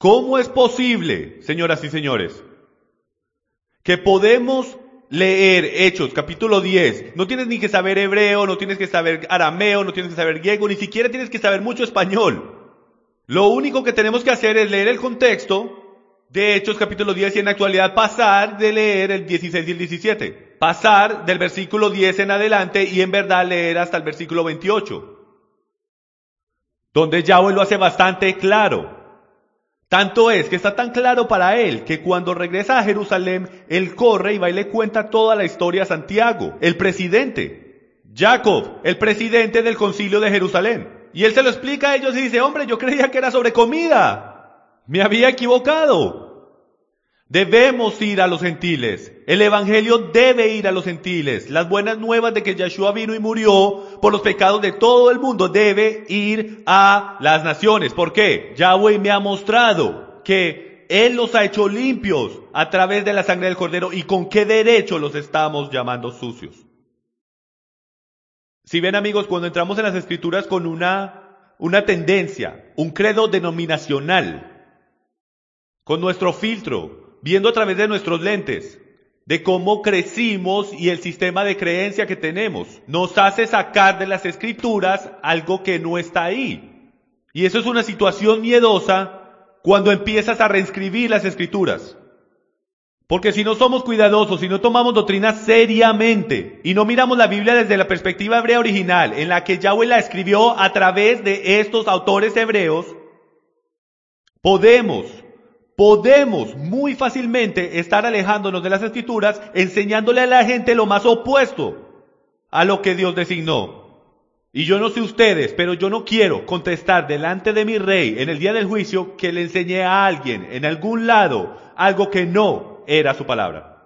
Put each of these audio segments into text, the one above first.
¿Cómo es posible, señoras y señores, que podemos leer Hechos, capítulo 10? No tienes ni que saber hebreo, no tienes que saber arameo, no tienes que saber griego, ni siquiera tienes que saber mucho español. Lo único que tenemos que hacer es leer el contexto de Hechos, capítulo 10, y en la actualidad pasar de leer el 16 y el 17. Pasar del versículo 10 en adelante y en verdad leer hasta el versículo 28. Donde Yahweh lo hace bastante claro. Tanto es que está tan claro para él que cuando regresa a Jerusalén, él corre y va y le cuenta toda la historia a Santiago, el presidente. Jacob, el presidente del concilio de Jerusalén. Y él se lo explica a ellos y dice, hombre, yo creía que era sobre comida. Me había equivocado. Debemos ir a los gentiles. El evangelio debe ir a los gentiles. Las buenas nuevas de que Yeshua vino y murió por los pecados de todo el mundo debe ir a las naciones. ¿Por qué? Yahweh me ha mostrado que Él los ha hecho limpios a través de la sangre del Cordero, y con qué derecho los estamos llamando sucios. Si ven, amigos, cuando entramos en las Escrituras con una tendencia, un credo denominacional, con nuestro filtro, viendo a través de nuestros lentes, de cómo crecimos y el sistema de creencia que tenemos, nos hace sacar de las Escrituras algo que no está ahí. Y eso es una situación miedosa cuando empiezas a reescribir las Escrituras. Porque si no somos cuidadosos, si no tomamos doctrina seriamente y no miramos la Biblia desde la perspectiva hebrea original, en la que Yahweh la escribió a través de estos autores hebreos, podemos muy fácilmente estar alejándonos de las Escrituras, enseñándole a la gente lo más opuesto a lo que Dios designó. Y yo no sé ustedes, pero yo no quiero contestar delante de mi rey en el día del juicio que le enseñé a alguien en algún lado algo que no era su palabra.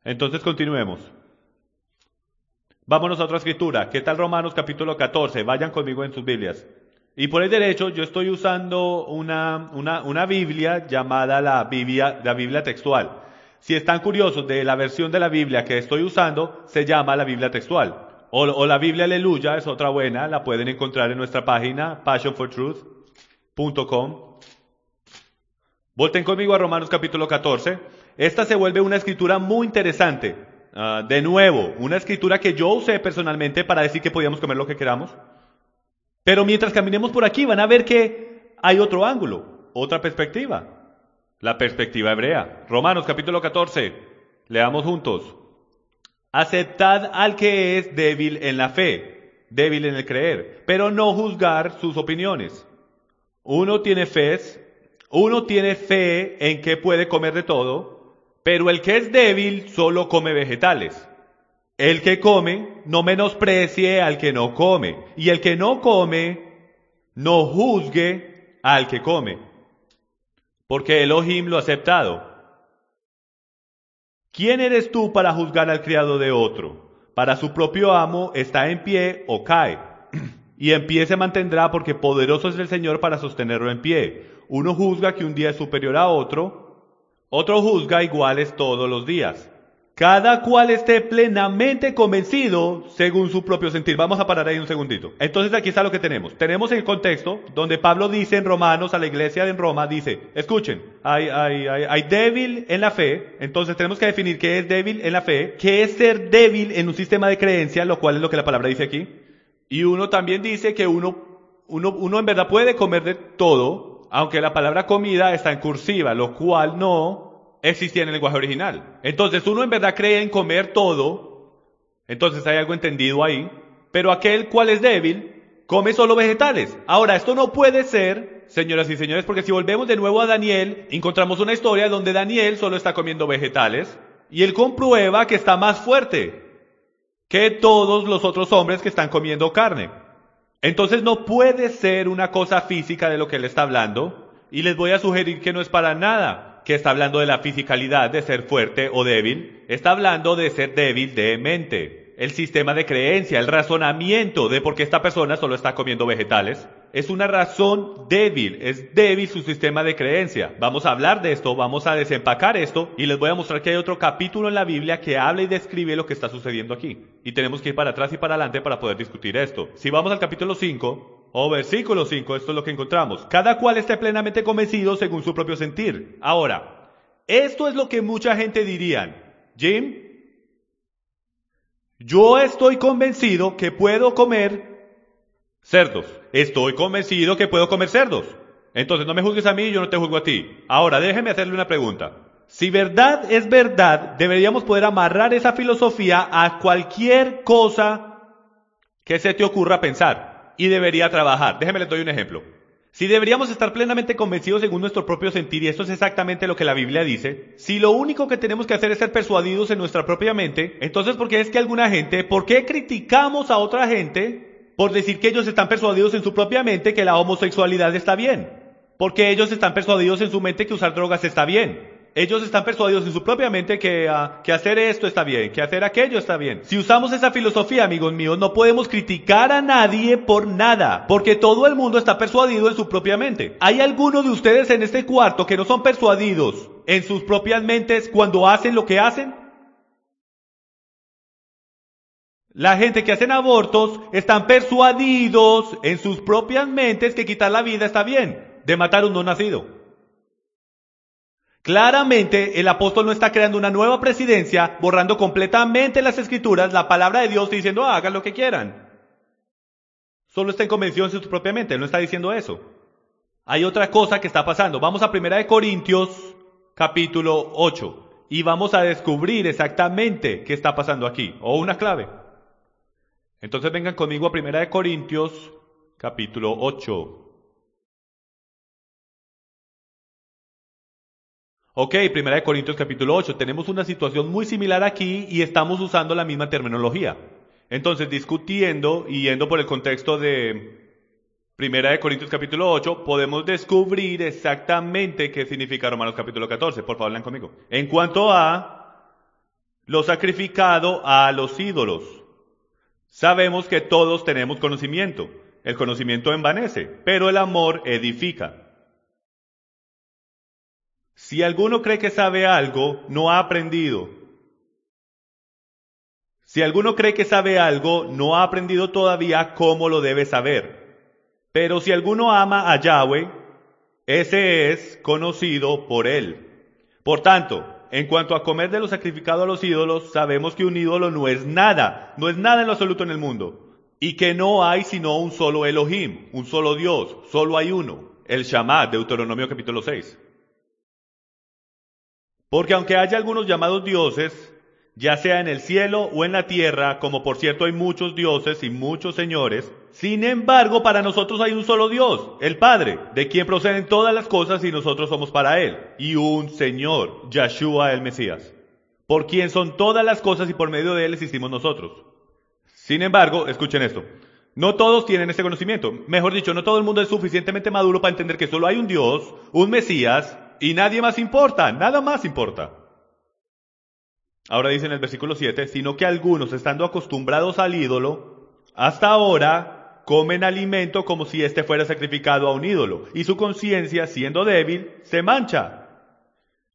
Entonces continuemos. Vámonos a otra escritura. ¿Qué tal Romanos capítulo 14? Vayan conmigo en sus Biblias. Y por el derecho yo estoy usando una Biblia llamada la Biblia textual. Si están curiosos de la versión de la Biblia que estoy usando, se llama la Biblia textual. O la Biblia Aleluya es otra buena, la pueden encontrar en nuestra página passionfortruth.com. Volten conmigo a Romanos capítulo 14. Esta se vuelve una escritura muy interesante. De nuevo, una escritura que yo usé personalmente para decir que podíamos comer lo que queramos. Pero mientras caminemos por aquí van a ver que hay otro ángulo, otra perspectiva. La perspectiva hebrea. Romanos capítulo 14. Leamos juntos. Aceptad al que es débil en la fe, débil en el creer, pero no juzgar sus opiniones. Uno tiene fe en que puede comer de todo, pero el que es débil solo come vegetales. El que come no menosprecie al que no come, y el que no come no juzgue al que come, porque Elohim lo ha aceptado. ¿Quién eres tú para juzgar al criado de otro? Para su propio amo está en pie o cae, y en pie se mantendrá, porque poderoso es el Señor para sostenerlo en pie. Uno juzga que un día es superior a otro juzga iguales todos los días. Cada cual esté plenamente convencido según su propio sentir. Vamos a parar ahí un segundito. Entonces aquí está lo que tenemos. Tenemos el contexto donde Pablo dice en Romanos a la iglesia en Roma, dice, escuchen, hay débil en la fe. Entonces tenemos que definir qué es débil en la fe, qué es ser débil en un sistema de creencia, lo cual es lo que la palabra dice aquí. Y uno también dice que uno en verdad puede comer de todo, aunque la palabra comida está en cursiva, lo cual no existía en el lenguaje original. Entonces uno en verdad cree en comer todo, entonces hay algo entendido ahí, pero aquel cual es débil come solo vegetales. Ahora, esto no puede ser, señoras y señores, porque si volvemos de nuevo a Daniel, encontramos una historia donde Daniel solo está comiendo vegetales, y él comprueba que está más fuerte que todos los otros hombres que están comiendo carne. Entonces no puede ser una cosa física de lo que él está hablando, y les voy a sugerir que no es para nada que está hablando de la fisicalidad de ser fuerte o débil, está hablando de ser débil de mente. El sistema de creencia, el razonamiento de por qué esta persona solo está comiendo vegetales, es una razón débil, es débil su sistema de creencia. Vamos a hablar de esto, vamos a desempacar esto y les voy a mostrar que hay otro capítulo en la Biblia que habla y describe lo que está sucediendo aquí. Y tenemos que ir para atrás y para adelante para poder discutir esto. Si vamos al capítulo 5, O versículo 5, esto es lo que encontramos. Cada cual esté plenamente convencido según su propio sentir. Ahora, esto es lo que mucha gente dirían. Jim, yo estoy convencido que puedo comer cerdos. Estoy convencido que puedo comer cerdos. Entonces no me juzgues a mí y yo no te juzgo a ti. Ahora, déjeme hacerle una pregunta. Si verdad es verdad, deberíamos poder amarrar esa filosofía a cualquier cosa que se te ocurra pensar. Y debería trabajar. Déjeme les doy un ejemplo. Si deberíamos estar plenamente convencidos según nuestro propio sentir, y esto es exactamente lo que la Biblia dice, si lo único que tenemos que hacer es ser persuadidos en nuestra propia mente, entonces ¿por qué es que alguna gente, por qué criticamos a otra gente por decir que ellos están persuadidos en su propia mente que la homosexualidad está bien? Porque ellos están persuadidos en su mente que usar drogas está bien. Ellos están persuadidos en su propia mente que hacer esto está bien, que hacer aquello está bien. Si usamos esa filosofía, amigos míos, no podemos criticar a nadie por nada, porque todo el mundo está persuadido en su propia mente. ¿Hay alguno de ustedes en este cuarto que no son persuadidos en sus propias mentes cuando hacen lo que hacen? La gente que hacen abortos están persuadidos en sus propias mentes que quitar la vida está bien, de matar un no nacido. Claramente, el apóstol no está creando una nueva presidencia, borrando completamente las escrituras, la palabra de Dios, y diciendo, hagan lo que quieran. Solo está convencidos en su propia mente, él no está diciendo eso. Hay otra cosa que está pasando. Vamos a 1 Corintios, capítulo 8, y vamos a descubrir exactamente qué está pasando aquí, o una clave. Entonces vengan conmigo a 1 Corintios, capítulo 8. Ok, 1 Corintios capítulo 8, tenemos una situación muy similar aquí y estamos usando la misma terminología. Entonces, discutiendo y yendo por el contexto de 1 Corintios capítulo 8, podemos descubrir exactamente qué significa Romanos capítulo 14. Por favor, lean conmigo. En cuanto a lo sacrificado a los ídolos, sabemos que todos tenemos conocimiento. El conocimiento envanece, pero el amor edifica. Si alguno cree que sabe algo, no ha aprendido. Si alguno cree que sabe algo, no ha aprendido todavía cómo lo debe saber. Pero si alguno ama a Yahweh, ese es conocido por él. Por tanto, en cuanto a comer de lo sacrificado a los ídolos, sabemos que un ídolo no es nada en lo absoluto en el mundo. Y que no hay sino un solo Elohim, un solo Dios, solo hay uno, el Shammah, Deuteronomio capítulo 6. Porque aunque haya algunos llamados dioses, ya sea en el cielo o en la tierra, como por cierto hay muchos dioses y muchos señores, sin embargo para nosotros hay un solo Dios, el Padre, de quien proceden todas las cosas y nosotros somos para Él, y un Señor, Yahshua el Mesías, por quien son todas las cosas y por medio de Él existimos nosotros. Sin embargo, escuchen esto, no todos tienen este conocimiento, mejor dicho, no todo el mundo es suficientemente maduro para entender que solo hay un Dios, un Mesías, y nadie más importa, nada más importa. Ahora dice en el versículo 7, sino que algunos, estando acostumbrados al ídolo, hasta ahora comen alimento como si éste fuera sacrificado a un ídolo, y su conciencia, siendo débil, se mancha.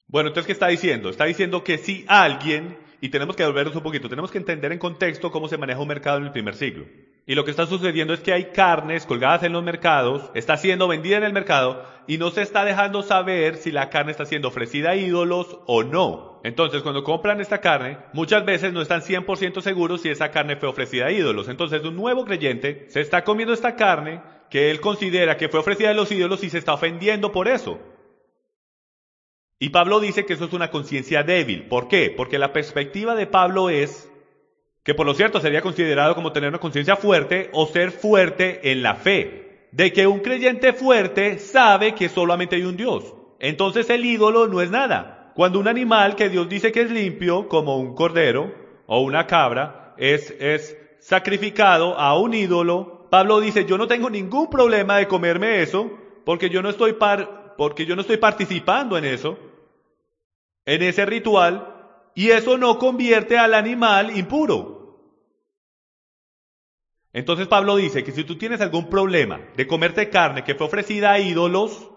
Bueno, entonces, ¿qué está diciendo? Está diciendo que si alguien, y tenemos que volvernos un poquito, tenemos que entender en contexto cómo se maneja un mercado en el primer siglo. Y lo que está sucediendo es que hay carnes colgadas en los mercados, está siendo vendida en el mercado, y no se está dejando saber si la carne está siendo ofrecida a ídolos o no. Entonces, cuando compran esta carne, muchas veces no están 100% seguros si esa carne fue ofrecida a ídolos. Entonces, un nuevo creyente se está comiendo esta carne que él considera que fue ofrecida a los ídolos y se está ofendiendo por eso. Y Pablo dice que eso es una conciencia débil. ¿Por qué? Porque la perspectiva de Pablo es que por lo cierto sería considerado como tener una conciencia fuerte o ser fuerte en la fe. De que un creyente fuerte sabe que solamente hay un Dios. Entonces el ídolo no es nada. Cuando un animal que Dios dice que es limpio, como un cordero o una cabra, es sacrificado a un ídolo, Pablo dice, yo no tengo ningún problema de comerme eso, porque yo no estoy participando en eso, en ese ritual, y eso no convierte al animal impuro. Entonces Pablo dice que si tú tienes algún problema de comerte carne que fue ofrecida a ídolos,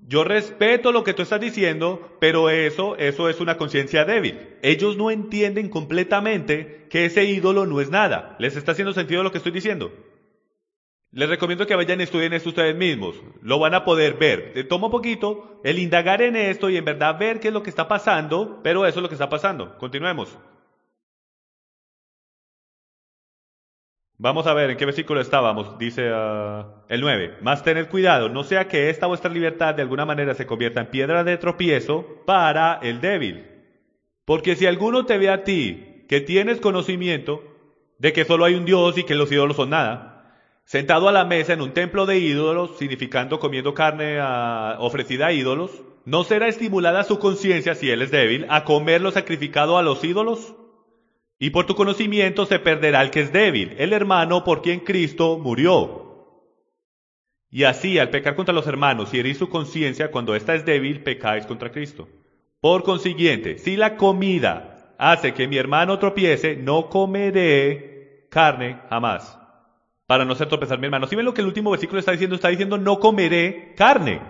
yo respeto lo que tú estás diciendo, pero eso es una conciencia débil. Ellos no entienden completamente que ese ídolo no es nada. ¿Les está haciendo sentido lo que estoy diciendo? Les recomiendo que vayan y estudien esto ustedes mismos. Lo van a poder ver. Toma un poquito el indagar en esto y en verdad ver qué es lo que está pasando, pero eso es lo que está pasando. Continuemos. Vamos a ver en qué versículo estábamos. Dice el 9. Mas tened cuidado, no sea que esta vuestra libertad de alguna manera se convierta en piedra de tropiezo para el débil. Porque si alguno te ve a ti, que tienes conocimiento de que solo hay un Dios y que los ídolos son nada, sentado a la mesa en un templo de ídolos, significando comiendo carne ofrecida a ídolos, ¿no será estimulada su conciencia, si él es débil, a comer lo sacrificado a los ídolos? Y por tu conocimiento se perderá el que es débil, el hermano por quien Cristo murió. Y así, al pecar contra los hermanos y herir su conciencia cuando ésta es débil, pecáis contra Cristo. Por consiguiente, si la comida hace que mi hermano tropiece, no comeré carne jamás, para no hacer tropezar a mi hermano. ¿Sí ven lo que el último versículo está diciendo? Está diciendo no comeré carne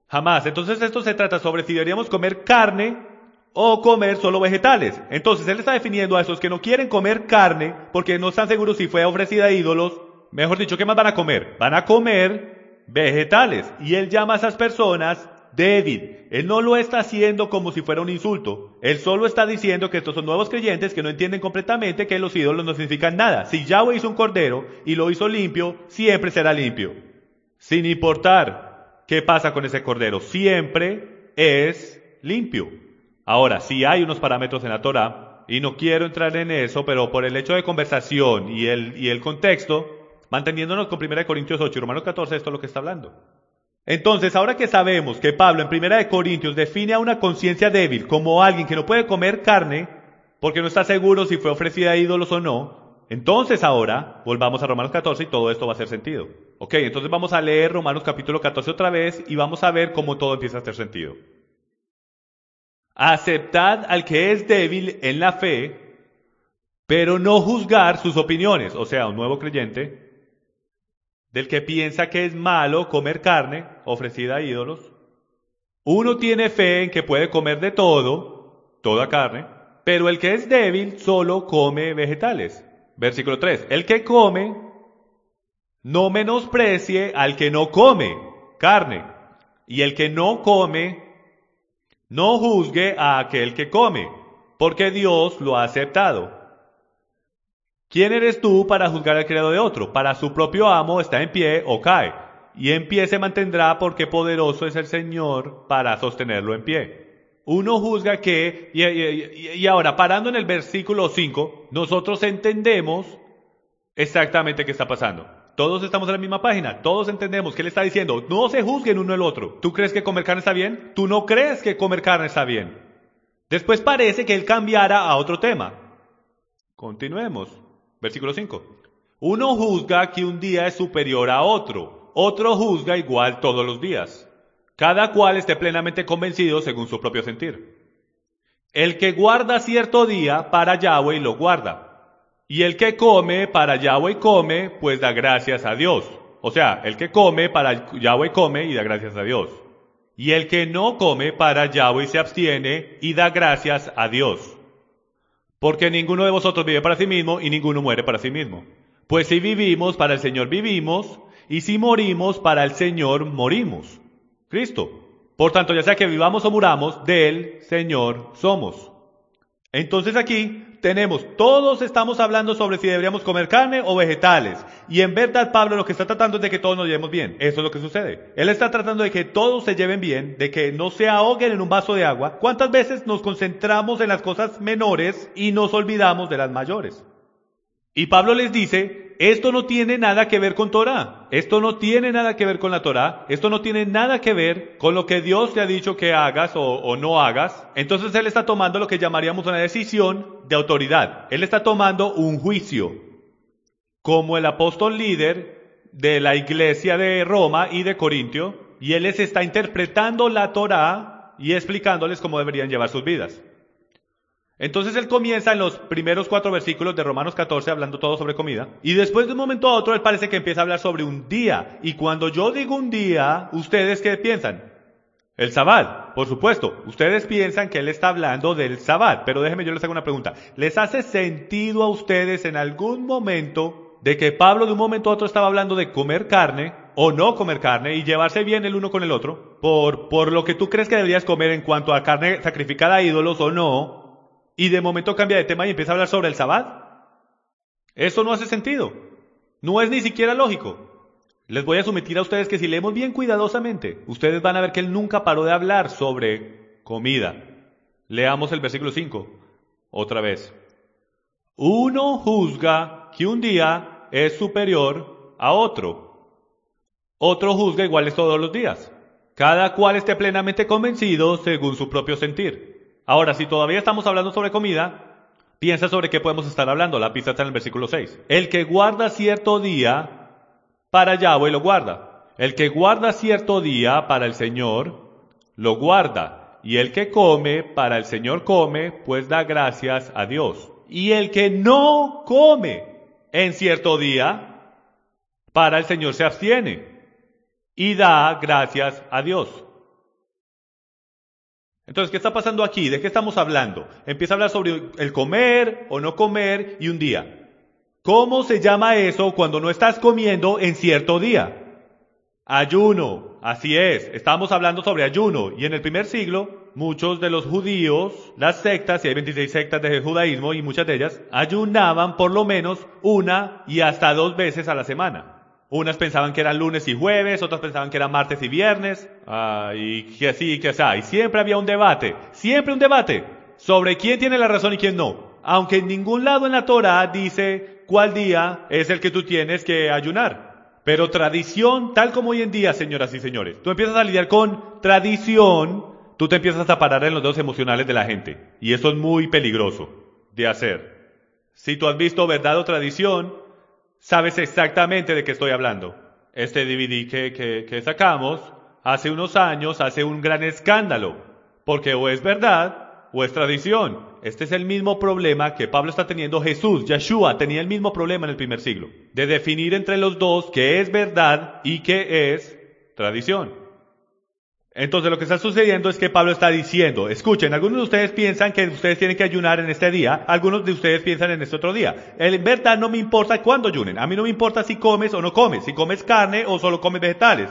jamás. Entonces esto se trata sobre si deberíamos comer carne o comer solo vegetales. Entonces él está definiendo a esos que no quieren comer carne porque no están seguros si fue ofrecida a ídolos. Mejor dicho, ¿qué más van a comer? Van a comer vegetales. Y él llama a esas personas débil. Él no lo está haciendo como si fuera un insulto. Él solo está diciendo que estos son nuevos creyentes que no entienden completamente que los ídolos no significan nada. Si Yahweh hizo un cordero y lo hizo limpio, siempre será limpio. Sin importar qué pasa con ese cordero, siempre es limpio. Ahora, sí hay unos parámetros en la Torá, y no quiero entrar en eso, pero por el hecho de conversación y el contexto, manteniéndonos con 1 Corintios 8 y Romanos 14, esto es lo que está hablando. Entonces, ahora que sabemos que Pablo en 1 Corintios define a una conciencia débil como alguien que no puede comer carne porque no está seguro si fue ofrecida a ídolos o no, entonces ahora volvamos a Romanos 14 y todo esto va a hacer sentido. Ok, entonces vamos a leer Romanos capítulo 14 otra vez y vamos a ver cómo todo empieza a hacer sentido. Aceptad al que es débil en la fe, pero no juzgar sus opiniones, o sea, un nuevo creyente del que piensa que es malo comer carne ofrecida a ídolos. Uno tiene fe en que puede comer de todo, toda carne, pero el que es débil solo come vegetales. Versículo 3. El que come, no menosprecie al que no come carne, y el que no come, no juzgue a aquel que come, porque Dios lo ha aceptado. ¿Quién eres tú para juzgar al criado de otro? Para su propio amo está en pie o cae, y en pie se mantendrá porque poderoso es el Señor para sostenerlo en pie. Uno juzga que, y ahora parando en el versículo 5, nosotros entendemos exactamente qué está pasando. Todos estamos en la misma página, todos entendemos que él está diciendo, no se juzguen uno el otro. ¿Tú crees que comer carne está bien? ¿Tú no crees que comer carne está bien? Después parece que él cambiara a otro tema. Continuemos. Versículo 5. Uno juzga que un día es superior a otro, otro juzga igual todos los días. Cada cual esté plenamente convencido según su propio sentir. El que guarda cierto día para Yahweh lo guarda, y el que come para Yahweh come, pues da gracias a Dios. O sea, el que come para Yahweh come y da gracias a Dios. Y el que no come para Yahweh se abstiene y da gracias a Dios. Porque ninguno de vosotros vive para sí mismo y ninguno muere para sí mismo. Pues si vivimos, para el Señor vivimos, y si morimos, para el Señor morimos. Cristo. Por tanto, ya sea que vivamos o muramos, del Señor somos. Entonces aquí todos estamos hablando sobre si deberíamos comer carne o vegetales. Y en verdad Pablo lo que está tratando es de que todos nos llevemos bien. Eso es lo que sucede. Él está tratando de que todos se lleven bien, de que no se ahoguen en un vaso de agua. ¿Cuántas veces nos concentramos en las cosas menores y nos olvidamos de las mayores? Y Pablo les dice, esto no tiene nada que ver con Torá, esto no tiene nada que ver con la Torá, esto no tiene nada que ver con lo que Dios te ha dicho que hagas o no hagas. Entonces él está tomando lo que llamaríamos una decisión de autoridad. Él está tomando un juicio, como el apóstol líder de la iglesia de Roma y de Corintio, y él les está interpretando la Torá y explicándoles cómo deberían llevar sus vidas. Entonces él comienza en los primeros 4 versículos de Romanos 14 hablando todo sobre comida. Y después de un momento a otro él parece que empieza a hablar sobre un día. Y cuando yo digo un día, ¿ustedes qué piensan? El Sabbat, por supuesto. Ustedes piensan que él está hablando del Sabbat. Pero déjenme, yo les hago una pregunta. ¿Les hace sentido a ustedes en algún momento de que Pablo de un momento a otro estaba hablando de comer carne o no comer carne y llevarse bien el uno con el otro, por lo que tú crees que deberías comer en cuanto a carne sacrificada a ídolos o no, y de momento cambia de tema y empieza a hablar sobre el sabbat? Eso no hace sentido. No es ni siquiera lógico. Les voy a someter a ustedes que si leemos bien cuidadosamente, ustedes van a ver que él nunca paró de hablar sobre comida. Leamos el versículo 5, otra vez. Uno juzga que un día es superior a otro. Otro juzga iguales todos los días. Cada cual esté plenamente convencido según su propio sentir. Ahora, si todavía estamos hablando sobre comida, piensa sobre qué podemos estar hablando. La pista está en el versículo 6. El que guarda cierto día para Yahweh lo guarda. El que guarda cierto día para el Señor lo guarda. Y el que come para el Señor come, pues da gracias a Dios. Y el que no come en cierto día, para el Señor se abstiene y da gracias a Dios. Entonces, ¿qué está pasando aquí? ¿De qué estamos hablando? Empieza a hablar sobre el comer o no comer y un día. ¿Cómo se llama eso cuando no estás comiendo en cierto día? Ayuno, así es, estamos hablando sobre ayuno, y en el primer siglo, muchos de los judíos, las sectas, y hay 26 sectas de judaísmo, y muchas de ellas, ayunaban por lo menos una y hasta 2 veces a la semana. Unas pensaban que eran lunes y jueves, otras pensaban que eran martes y viernes, y que así, que así, y siempre había un debate, sobre quién tiene la razón y quién no, aunque en ningún lado en la Torá dice cuál día es el que tú tienes que ayunar. Pero tradición, tal como hoy en día, señoras y señores, tú empiezas a lidiar con tradición, tú te empiezas a parar en los dedos emocionales de la gente. Y eso es muy peligroso de hacer. Si tú has visto verdad o tradición, sabes exactamente de qué estoy hablando. Este DVD que sacamos hace unos años hace un gran escándalo, porque o es verdad o es tradición. Este es el mismo problema que Pablo está teniendo. Yeshua tenía el mismo problema en el primer siglo, de definir entre los dos qué es verdad y qué es tradición. Entonces lo que está sucediendo es que Pablo está diciendo, escuchen, algunos de ustedes piensan que ustedes tienen que ayunar en este día, algunos de ustedes piensan en este otro día. En verdad no me importa cuándo ayunen, a mí no me importa si comes o no comes, si comes carne o solo comes vegetales.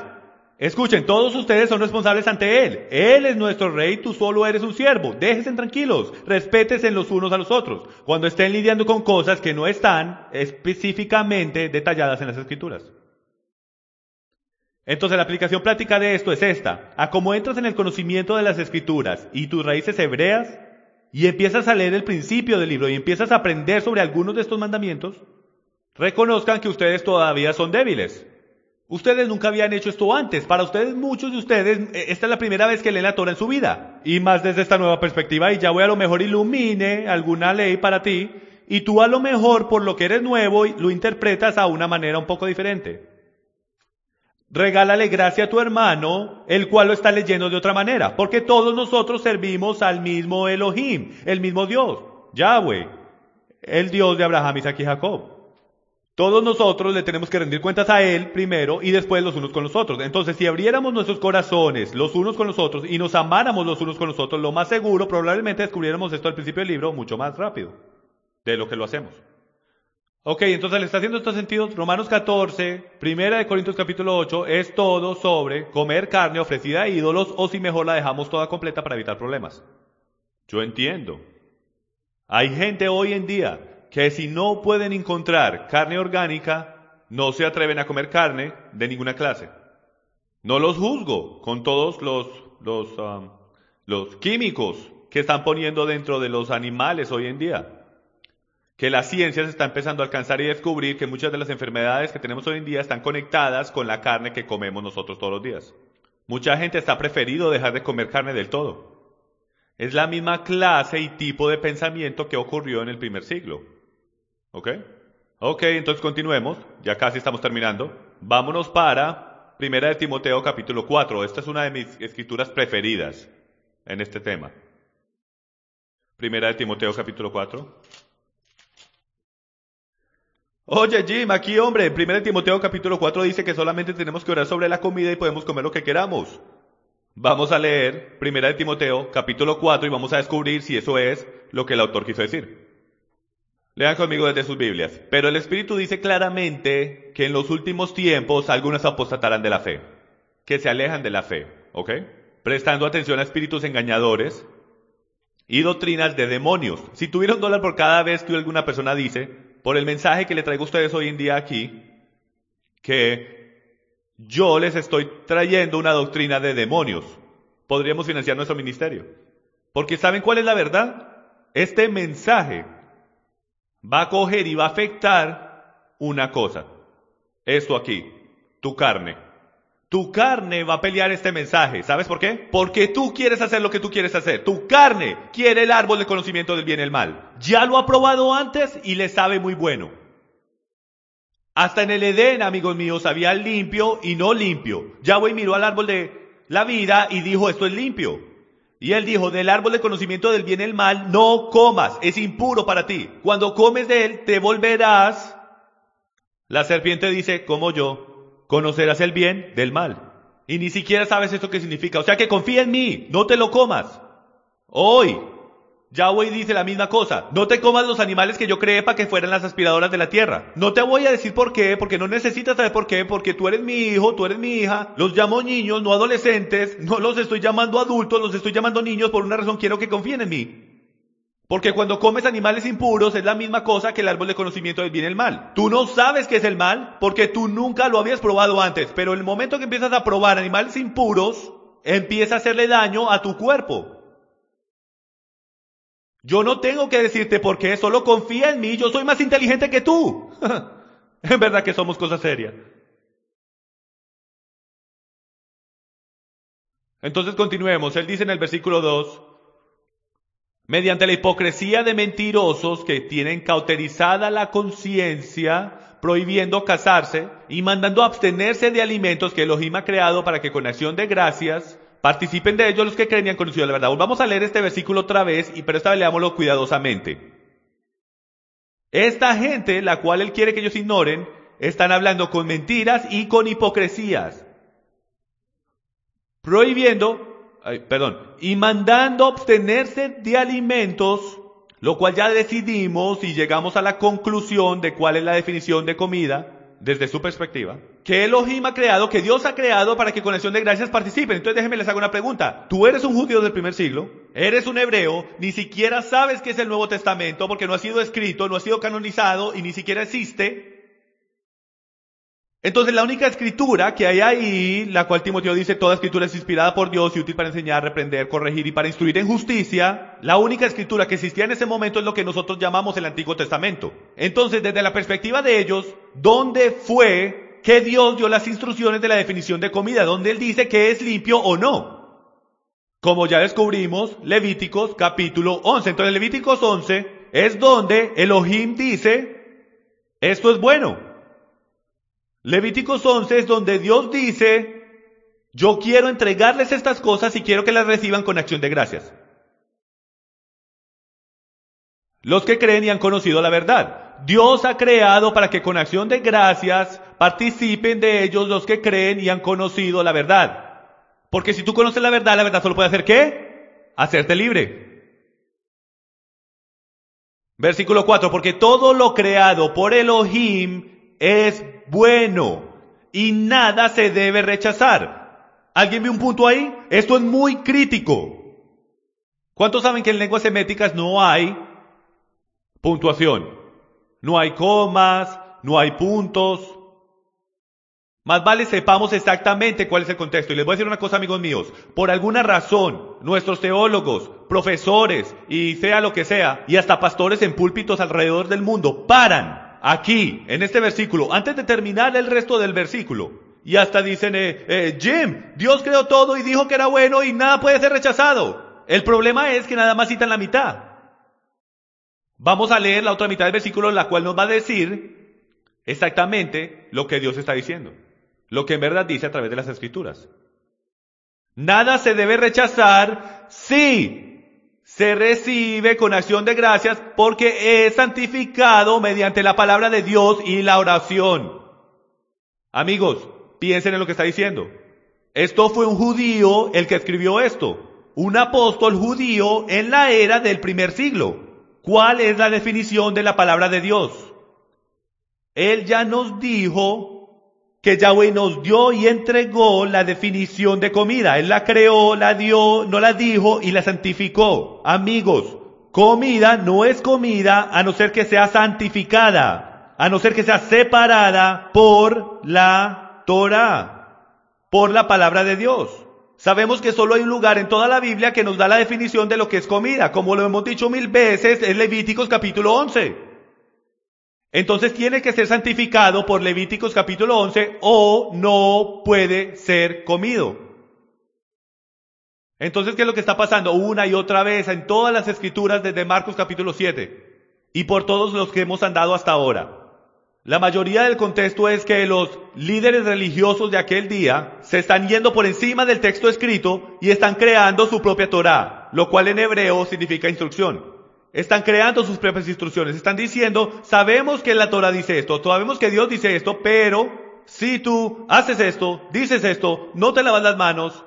Escuchen, todos ustedes son responsables ante Él. Él es nuestro rey, tú solo eres un siervo. Déjense tranquilos, respétense los unos a los otros, cuando estén lidiando con cosas que no están específicamente detalladas en las Escrituras. Entonces la aplicación práctica de esto es esta. A como entras en el conocimiento de las Escrituras y tus raíces hebreas, y empiezas a leer el principio del libro y empiezas a aprender sobre algunos de estos mandamientos, reconozcan que ustedes todavía son débiles. Ustedes nunca habían hecho esto antes. Para ustedes, muchos de ustedes, esta es la primera vez que leen la Torah en su vida. Y más desde esta nueva perspectiva, y Yahweh a lo mejor ilumine alguna ley para ti, y tú a lo mejor, por lo que eres nuevo, lo interpretas a una manera un poco diferente. Regálale gracia a tu hermano, el cual lo está leyendo de otra manera, porque todos nosotros servimos al mismo Elohim, el mismo Dios, Yahweh, el Dios de Abraham, Isaac y Jacob. Todos nosotros le tenemos que rendir cuentas a Él primero y después los unos con los otros. Entonces, si abriéramos nuestros corazones los unos con los otros y nos amáramos los unos con los otros, lo más seguro, probablemente descubriéramos esto al principio del libro mucho más rápido de lo que lo hacemos. Ok, entonces le está haciendo estos sentidos. Romanos 14, 1 Corintios capítulo 8, es todo sobre comer carne ofrecida a ídolos o si mejor la dejamos toda completa para evitar problemas. Yo entiendo. Hay gente hoy en día que si no pueden encontrar carne orgánica, no se atreven a comer carne de ninguna clase. No los juzgo con todos los químicos que están poniendo dentro de los animales hoy en día. Que la ciencia se está empezando a alcanzar y descubrir que muchas de las enfermedades que tenemos hoy en día están conectadas con la carne que comemos nosotros todos los días. Mucha gente está preferido dejar de comer carne del todo. Es la misma clase y tipo de pensamiento que ocurrió en el primer siglo. ¿Ok? Ok, entonces continuemos. Ya casi estamos terminando. Vámonos para 1 Timoteo capítulo 4. Esta es una de mis escrituras preferidas en este tema. 1 Timoteo capítulo 4. Oye Jim, aquí hombre, en 1 Timoteo capítulo 4 dice que solamente tenemos que orar sobre la comida y podemos comer lo que queramos. Vamos a leer 1 Timoteo capítulo 4 y vamos a descubrir si eso es lo que el autor quiso decir. Lean conmigo desde sus Biblias. Pero el Espíritu dice claramente que en los últimos tiempos algunos apostatarán de la fe, que se alejan de la fe, ¿ok? Prestando atención a espíritus engañadores y doctrinas de demonios. Si tuviera $1 por cada vez que alguna persona dice, por el mensaje que le traigo a ustedes hoy en día aquí, que yo les estoy trayendo una doctrina de demonios, podríamos financiar nuestro ministerio. Porque ¿saben cuál es la verdad? Este mensaje va a coger y va a afectar una cosa. Esto aquí, tu carne. Tu carne va a pelear este mensaje. ¿Sabes por qué? Porque tú quieres hacer lo que tú quieres hacer. Tu carne quiere el árbol del conocimiento del bien y el mal. Ya lo ha probado antes y le sabe muy bueno. Hasta en el Edén, amigos míos, había limpio y no limpio. Yahweh miró al árbol de la vida y dijo, esto es limpio. Y él dijo, del árbol del conocimiento del bien y el mal no comas, es impuro para ti. Cuando comes de él, te volverás. La serpiente dice, como yo, conocerás el bien del mal. Y ni siquiera sabes esto qué significa. O sea que confía en mí, no te lo comas. Hoy, Yahweh dice la misma cosa. No te comas los animales que yo creé para que fueran las aspiradoras de la tierra. No te voy a decir por qué, porque no necesitas saber por qué, porque tú eres mi hijo, tú eres mi hija. Los llamo niños, no adolescentes. No los estoy llamando adultos, los estoy llamando niños. Por una razón quiero que confíen en mí. Porque cuando comes animales impuros es la misma cosa que el árbol de conocimiento del bien y el mal. Tú no sabes qué es el mal porque tú nunca lo habías probado antes. Pero el momento que empiezas a probar animales impuros, empieza a hacerle daño a tu cuerpo. Yo no tengo que decirte por qué, solo confía en mí, yo soy más inteligente que tú. En verdad que somos cosas serias. Entonces continuemos, él dice en el versículo 2, mediante la hipocresía de mentirosos que tienen cauterizada la conciencia, prohibiendo casarse y mandando abstenerse de alimentos que Elohim ha creado para que con acción de gracias participen de ellos los que creen y han conocido la verdad. Vamos a leer este versículo otra vez, pero esta vez leámoslo cuidadosamente. Esta gente, la cual él quiere que ellos ignoren, están hablando con mentiras y con hipocresías. Y mandando abstenerse de alimentos, lo cual ya decidimos y llegamos a la conclusión de cuál es la definición de comida, desde su perspectiva, que Elohim ha creado, que Dios ha creado para que con acción de gracias participen. Entonces déjenme les hago una pregunta. Tú eres un judío del primer siglo, eres un hebreo, ni siquiera sabes qué es el Nuevo Testamento porque no ha sido escrito, no ha sido canonizado y ni siquiera existe. Entonces la única escritura que hay ahí, la cual Timoteo dice, toda escritura es inspirada por Dios y útil para enseñar, reprender, corregir y para instruir en justicia, la única escritura que existía en ese momento es lo que nosotros llamamos el Antiguo Testamento. Entonces, desde la perspectiva de ellos, ¿dónde fue que Dios dio las instrucciones de la definición de comida? ¿Dónde Él dice que es limpio o no? Como ya descubrimos, Levíticos capítulo 11. Entonces, Levíticos 11 es donde Elohim dice, esto es bueno. Levíticos 11 es donde Dios dice, yo quiero entregarles estas cosas y quiero que las reciban con acción de gracias. Los que creen y han conocido la verdad. Dios ha creado para que con acción de gracias participen de ellos los que creen y han conocido la verdad. Porque si tú conoces la verdad solo puede hacer ¿qué? Hacerte libre. Versículo 4, porque todo lo creado por Elohim es bueno y nada se debe rechazar. ¿Alguien ve un punto ahí? Esto es muy crítico. ¿Cuántos saben que en lenguas seméticas no hay puntuación? No hay comas, no hay puntos. Más vale sepamos exactamente cuál es el contexto. Y les voy a decir una cosa, amigos míos. Por alguna razón, nuestros teólogos, profesores y sea lo que sea, y hasta pastores en púlpitos alrededor del mundo, paran aquí, en este versículo, antes de terminar el resto del versículo. Y hasta dicen, Jim, Dios creó todo y dijo que era bueno y nada puede ser rechazado. El problema es que nada más citan la mitad. Vamos a leer la otra mitad del versículo, la cual nos va a decir exactamente lo que Dios está diciendo. Lo que en verdad dice a través de las Escrituras. Nada se debe rechazar si se recibe con acción de gracias porque es santificado mediante la palabra de Dios y la oración. Amigos, piensen en lo que está diciendo. Esto fue un judío el que escribió esto. Un apóstol judío en la era del primer siglo. ¿Cuál es la definición de la palabra de Dios? Él ya nos dijo que Yahweh nos dio y entregó la definición de comida. Él la creó, la dio, no la dijo y la santificó. Amigos, comida no es comida a no ser que sea santificada, a no ser que sea separada por la Torah, por la palabra de Dios. Sabemos que solo hay un lugar en toda la Biblia que nos da la definición de lo que es comida. Como lo hemos dicho 1000 veces, es Levíticos capítulo 11. Entonces tiene que ser santificado por Levíticos capítulo 11 o no puede ser comido. Entonces, ¿qué es lo que está pasando? Una y otra vez en todas las escrituras desde Marcos capítulo 7 y por todos los que hemos andado hasta ahora. La mayoría del contexto es que los líderes religiosos de aquel día se están yendo por encima del texto escrito y están creando su propia Torá, lo cual en hebreo significa instrucción. Están creando sus propias instrucciones, están diciendo, sabemos que la Torá dice esto, sabemos que Dios dice esto, pero si tú haces esto, dices esto, no te lavas las manos,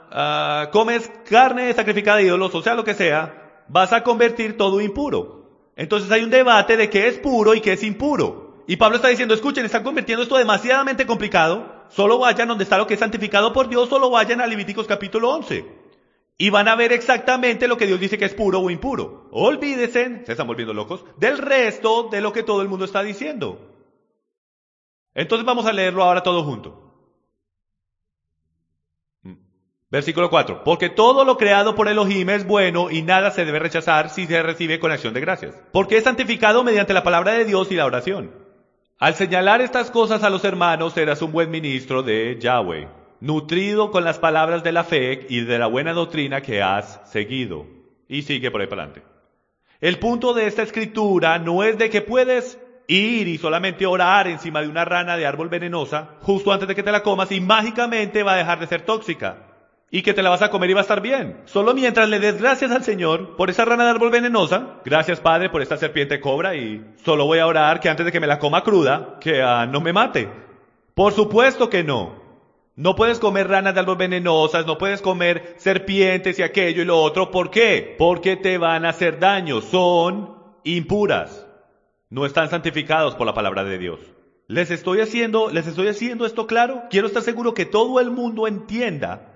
comes carne sacrificada a ídolos, o sea lo que sea, vas a convertir todo impuro. Entonces hay un debate de qué es puro y qué es impuro. Y Pablo está diciendo, escuchen, están convirtiendo esto demasiadamente complicado, solo vayan donde está lo que es santificado por Dios, solo vayan a Levíticos capítulo 11. Y van a ver exactamente lo que Dios dice que es puro o impuro. Olvídense, se están volviendo locos, del resto de lo que todo el mundo está diciendo. Entonces vamos a leerlo ahora todo junto. Versículo 4. Porque todo lo creado por Elohim es bueno y nada se debe rechazar si se recibe con acción de gracias. Porque es santificado mediante la palabra de Dios y la oración. Al señalar estas cosas a los hermanos, eras un buen ministro de Yahweh, nutrido con las palabras de la fe y de la buena doctrina que has seguido. Y sigue por ahí para adelante. El punto de esta escritura no es de que puedes ir y solamente orar encima de una rana de árbol venenosa justo antes de que te la comas y mágicamente va a dejar de ser tóxica. Y que te la vas a comer y va a estar bien. Solo mientras le des gracias al Señor por esa rana de árbol venenosa. Gracias, Padre, por esta serpiente cobra y solo voy a orar que antes de que me la coma cruda, que no me mate. Por supuesto que no. No puedes comer ranas de árbol venenosas, no puedes comer serpientes y aquello y lo otro. ¿Por qué? Porque te van a hacer daño. Son impuras. No están santificados por la palabra de Dios. ¿Les estoy haciendo esto claro? Quiero estar seguro que todo el mundo entienda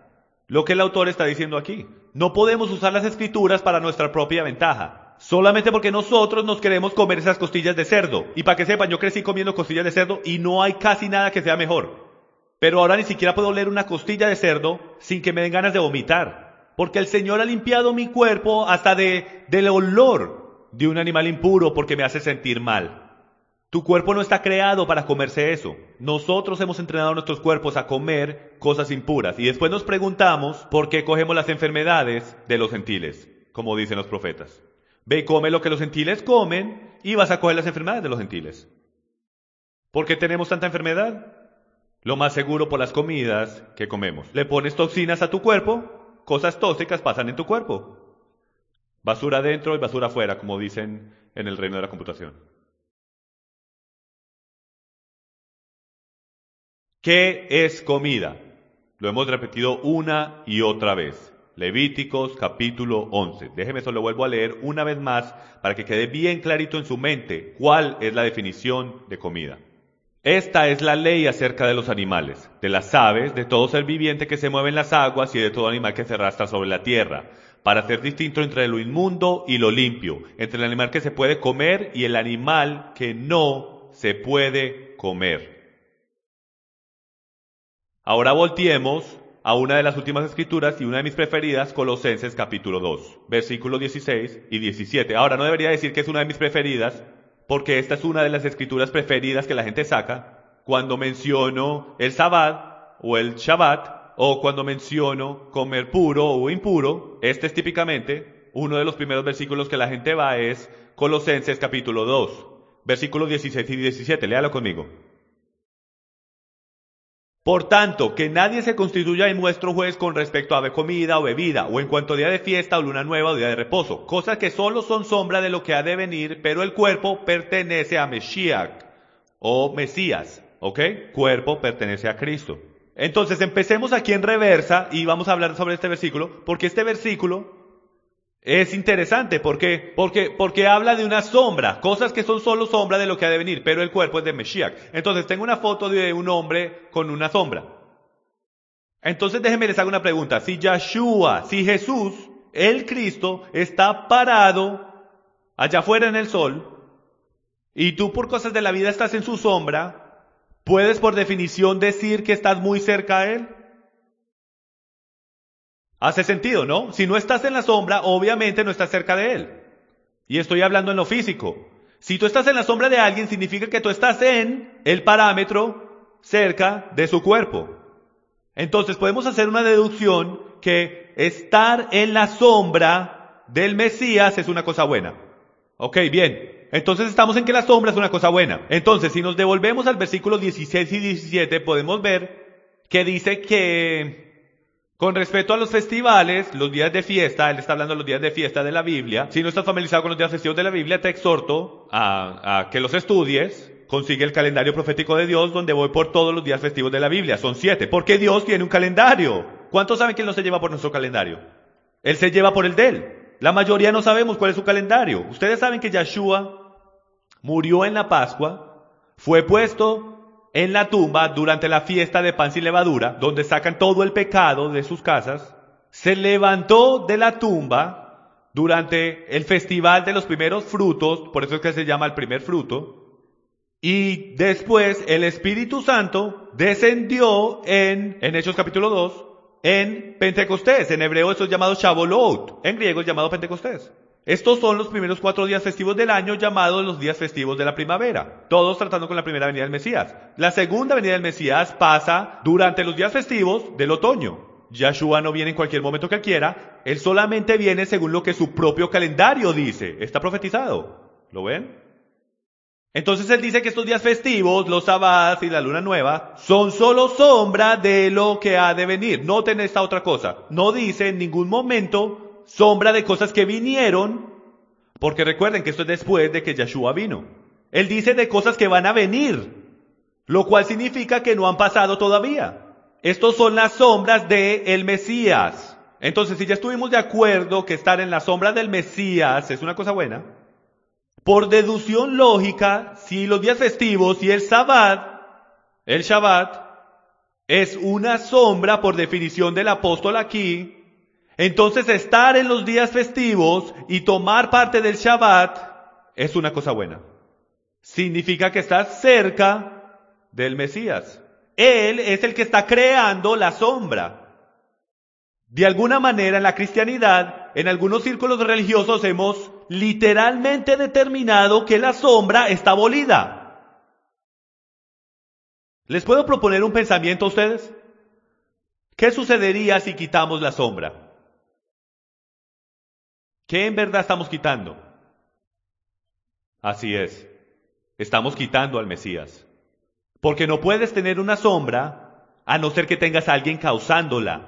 lo que el autor está diciendo aquí. No podemos usar las escrituras para nuestra propia ventaja. Solamente porque nosotros nos queremos comer esas costillas de cerdo. Y para que sepan, yo crecí comiendo costillas de cerdo y no hay casi nada que sea mejor. Pero ahora ni siquiera puedo oler una costilla de cerdo sin que me den ganas de vomitar. Porque el Señor ha limpiado mi cuerpo hasta del olor de un animal impuro porque me hace sentir mal. Tu cuerpo no está creado para comerse eso. Nosotros hemos entrenado a nuestros cuerpos a comer cosas impuras. Y después nos preguntamos por qué cogemos las enfermedades de los gentiles, como dicen los profetas. Ve y come lo que los gentiles comen y vas a coger las enfermedades de los gentiles. ¿Por qué tenemos tanta enfermedad? Lo más seguro por las comidas que comemos. Le pones toxinas a tu cuerpo, cosas tóxicas pasan en tu cuerpo. Basura adentro y basura afuera, como dicen en el reino de la computación. ¿Qué es comida? Lo hemos repetido una y otra vez. Levíticos capítulo 11. Déjeme solo vuelvo a leer una vez más para que quede bien clarito en su mente cuál es la definición de comida. Esta es la ley acerca de los animales, de las aves, de todo ser viviente que se mueve en las aguas y de todo animal que se arrastra sobre la tierra, para hacer distinto entre lo inmundo y lo limpio, entre el animal que se puede comer y el animal que no se puede comer. Ahora volteemos a una de las últimas escrituras y una de mis preferidas, Colosenses capítulo 2, versículos 16 y 17. Ahora no debería decir que es una de mis preferidas, porque esta es una de las escrituras preferidas que la gente saca cuando menciono el Sabbat o el Shabbat, o cuando menciono comer puro o impuro. Este es típicamente uno de los primeros versículos que la gente va, es Colosenses capítulo 2, versículos 16 y 17. Léalo conmigo. Por tanto, que nadie se constituya en vuestro juez con respecto a comida o bebida, o en cuanto a día de fiesta o luna nueva o día de reposo, cosas que solo son sombra de lo que ha de venir, pero el cuerpo pertenece a Mesías o Mesías, ¿ok? Cuerpo pertenece a Cristo. Entonces empecemos aquí en reversa y vamos a hablar sobre este versículo, porque este versículo Es interesante porque habla de una sombra, cosas que son solo sombra de lo que ha de venir, pero el cuerpo es de Mesías. Entonces tengo una foto de un hombre con una sombra. Entonces déjenme les hago una pregunta. Si Yeshua, si Jesús, el Cristo, está parado allá afuera en el sol, y tú por cosas de la vida estás en su sombra, ¿puedes por definición decir que estás muy cerca a Él? Hace sentido, ¿no? Si no estás en la sombra, obviamente no estás cerca de Él. Y estoy hablando en lo físico. Si tú estás en la sombra de alguien, significa que tú estás en el parámetro cerca de su cuerpo. Entonces podemos hacer una deducción que estar en la sombra del Mesías es una cosa buena. Ok, bien. Entonces estamos en que la sombra es una cosa buena. Entonces, si nos devolvemos al versículo 16 y 17, podemos ver que dice que con respecto a los festivales, los días de fiesta, él está hablando de los días de fiesta de la Biblia. Si no estás familiarizado con los días festivos de la Biblia, te exhorto a que los estudies. Consigue el calendario profético de Dios, donde voy por todos los días festivos de la Biblia. Son 7, porque Dios tiene un calendario. ¿Cuántos saben que Él no se lleva por nuestro calendario? Él se lleva por el de Él. La mayoría no sabemos cuál es su calendario. Ustedes saben que Yeshua murió en la Pascua, fue puesto en la tumba durante la fiesta de pan sin levadura, donde sacan todo el pecado de sus casas, se levantó de la tumba durante el festival de los primeros frutos, por eso es que se llama el primer fruto, y después el Espíritu Santo descendió en Hechos capítulo 2, en Pentecostés. En hebreo eso es llamado Shavuot, en griego es llamado Pentecostés. Estos son los primeros 4 días festivos del año, llamados los días festivos de la primavera. Todos tratando con la primera venida del Mesías. La segunda venida del Mesías pasa durante los días festivos del otoño. Yeshua no viene en cualquier momento que quiera. Él solamente viene según lo que su propio calendario dice. Está profetizado. ¿Lo ven? Entonces él dice que estos días festivos, los sábados y la luna nueva, son solo sombra de lo que ha de venir. Noten esta otra cosa. No dice en ningún momento sombra de cosas que vinieron, porque recuerden que esto es después de que Yeshua vino. Él dice de cosas que van a venir, lo cual significa que no han pasado todavía. Estos son las sombras del Mesías. Entonces, si ya estuvimos de acuerdo que estar en la sombra del Mesías es una cosa buena, por deducción lógica, si los días festivos y el Shabbat es una sombra por definición del apóstol aquí, entonces estar en los días festivos y tomar parte del Shabbat es una cosa buena. Significa que estás cerca del Mesías. Él es el que está creando la sombra. De alguna manera en la cristianidad, en algunos círculos religiosos hemos literalmente determinado que la sombra está abolida. ¿Les puedo proponer un pensamiento a ustedes? ¿Qué sucedería si quitamos la sombra? ¿Qué en verdad estamos quitando? Así es, estamos quitando al Mesías. Porque no puedes tener una sombra a no ser que tengas a alguien causándola.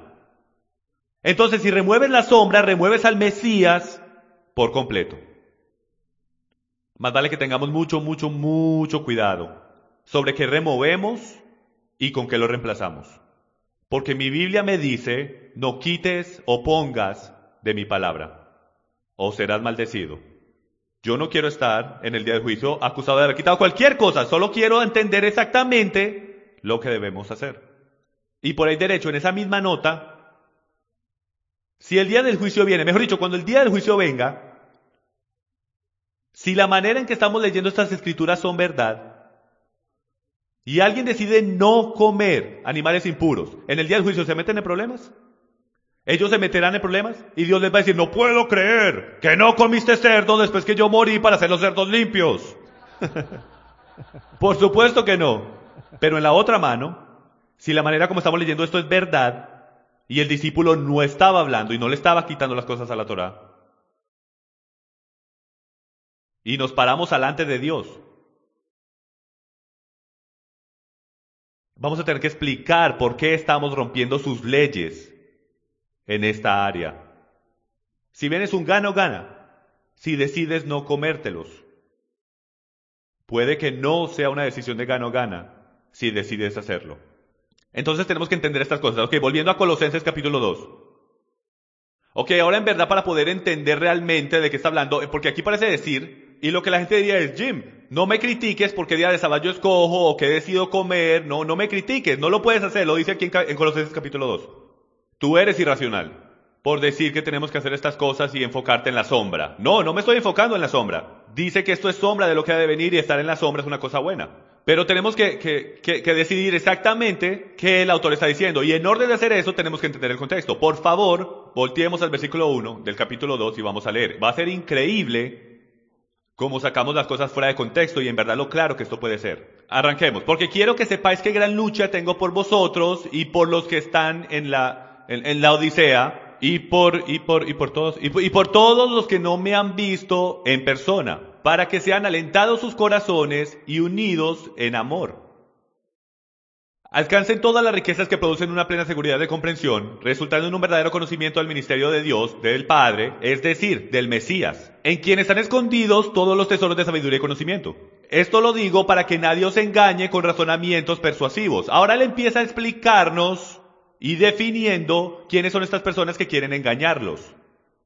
Entonces, si remueves la sombra, remueves al Mesías por completo. Más vale que tengamos mucho cuidado sobre qué removemos y con qué lo reemplazamos. Porque mi Biblia me dice, no quites o pongas de mi palabra, o serás maldecido. Yo no quiero estar en el día del juicio acusado de haber quitado cualquier cosa, solo quiero entender exactamente lo que debemos hacer. Y por ahí derecho, en esa misma nota, si el día del juicio viene, mejor dicho, cuando el día del juicio venga, si la manera en que estamos leyendo estas escrituras son verdad, y alguien decide no comer animales impuros, ¿en el día del juicio se meten en problemas? Ellos se meterán en problemas y Dios les va a decir, no puedo creer que no comiste cerdo después que yo morí para hacer los cerdos limpios. Por supuesto que no. Pero en la otra mano, si la manera como estamos leyendo esto es verdad, y el discípulo no estaba hablando y no le estaba quitando las cosas a la Torá, y nos paramos delante de Dios, vamos a tener que explicar por qué estamos rompiendo sus leyes en esta área. Si bien es un gana o gana, si decides no comértelos. Puede que no sea una decisión de gana o gana, si decides hacerlo. Entonces tenemos que entender estas cosas. Ok, volviendo a Colosenses capítulo 2. Ok, ahora en verdad para poder entender realmente de qué está hablando, porque aquí parece decir, y lo que la gente diría es, Jim, no me critiques por qué día de sábado yo escojo o qué decido comer, no me critiques, no lo puedes hacer, lo dice aquí en Colosenses capítulo 2. Tú eres irracional por decir que tenemos que hacer estas cosas y enfocarte en la sombra. No me estoy enfocando en la sombra. Dice que esto es sombra de lo que ha de venir y estar en la sombra es una cosa buena. Pero tenemos que decidir exactamente qué el autor está diciendo. Y en orden de hacer eso tenemos que entender el contexto. Por favor, volteemos al versículo 1 del capítulo 2 y vamos a leer. Va a ser increíble cómo sacamos las cosas fuera de contexto y en verdad lo claro que esto puede ser. Arranquemos, porque quiero que sepáis qué gran lucha tengo por vosotros y por los que están en la Odisea y por todos los que no me han visto en persona, para que sean alentados sus corazones y unidos en amor. Alcancen todas las riquezas que producen una plena seguridad de comprensión, resultando en un verdadero conocimiento del ministerio de Dios, del Padre, es decir, del Mesías, en quien están escondidos todos los tesoros de sabiduría y conocimiento. Esto lo digo para que nadie os engañe con razonamientos persuasivos. Ahora él empieza a explicarnos y definiendo quiénes son estas personas que quieren engañarlos.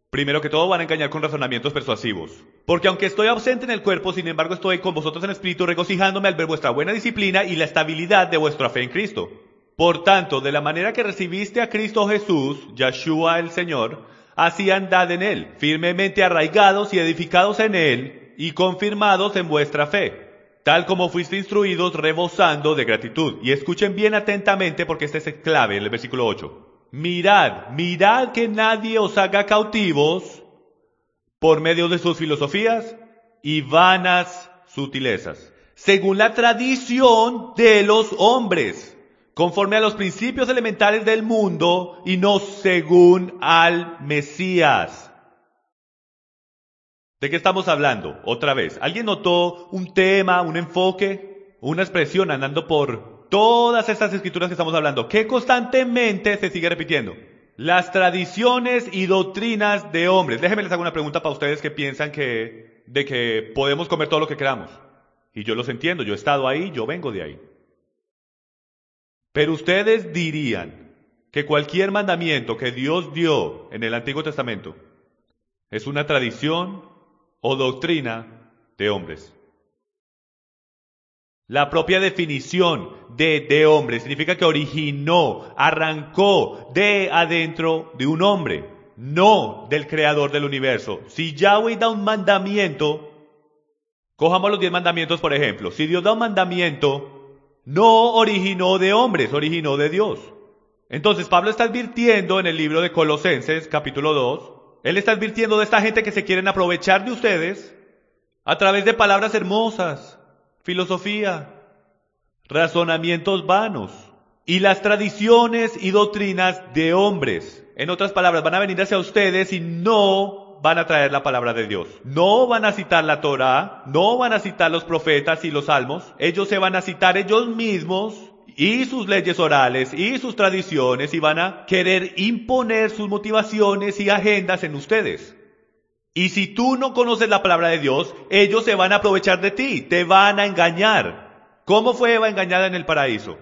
Primero que todo van a engañar con razonamientos persuasivos. Porque aunque estoy ausente en el cuerpo, sin embargo estoy con vosotros en espíritu, regocijándome al ver vuestra buena disciplina y la estabilidad de vuestra fe en Cristo. Por tanto, de la manera que recibiste a Cristo Jesús, Yahshua el Señor, así andad en Él, firmemente arraigados y edificados en Él, y confirmados en vuestra fe, tal como fuiste instruidos, rebosando de gratitud. Y escuchen bien atentamente porque este es clave en el versículo 8. Mirad que nadie os haga cautivos por medio de sus filosofías y vanas sutilezas, según la tradición de los hombres, conforme a los principios elementales del mundo y no según al Mesías. ¿De qué estamos hablando? Otra vez, ¿alguien notó un tema, un enfoque, una expresión andando por todas estas escrituras que estamos hablando, que constantemente se sigue repitiendo? Las tradiciones y doctrinas de hombres. Déjenme les hago una pregunta para ustedes que piensan de que podemos comer todo lo que queramos. Y yo los entiendo, yo he estado ahí, yo vengo de ahí. Pero ustedes dirían que cualquier mandamiento que Dios dio en el Antiguo Testamento es una tradición o doctrina de hombres. La propia definición de hombre significa que originó, arrancó de adentro de un hombre, no del creador del universo. Si Yahweh da un mandamiento, cojamos los 10 mandamientos por ejemplo. Si Dios da un mandamiento, no originó de hombres, originó de Dios. Entonces Pablo está advirtiendo en el libro de Colosenses, capítulo 2, él está advirtiendo de esta gente que se quieren aprovechar de ustedes a través de palabras hermosas, filosofía, razonamientos vanos y las tradiciones y doctrinas de hombres. En otras palabras, van a venir hacia ustedes y no van a traer la palabra de Dios. No van a citar la Torá, no van a citar los profetas y los salmos. Ellos se van a citar ellos mismos y sus leyes orales y sus tradiciones y van a querer imponer sus motivaciones y agendas en ustedes. Y si tú no conoces la palabra de Dios, ellos se van a aprovechar de ti, te van a engañar. ¿Cómo fue Eva engañada en el paraíso?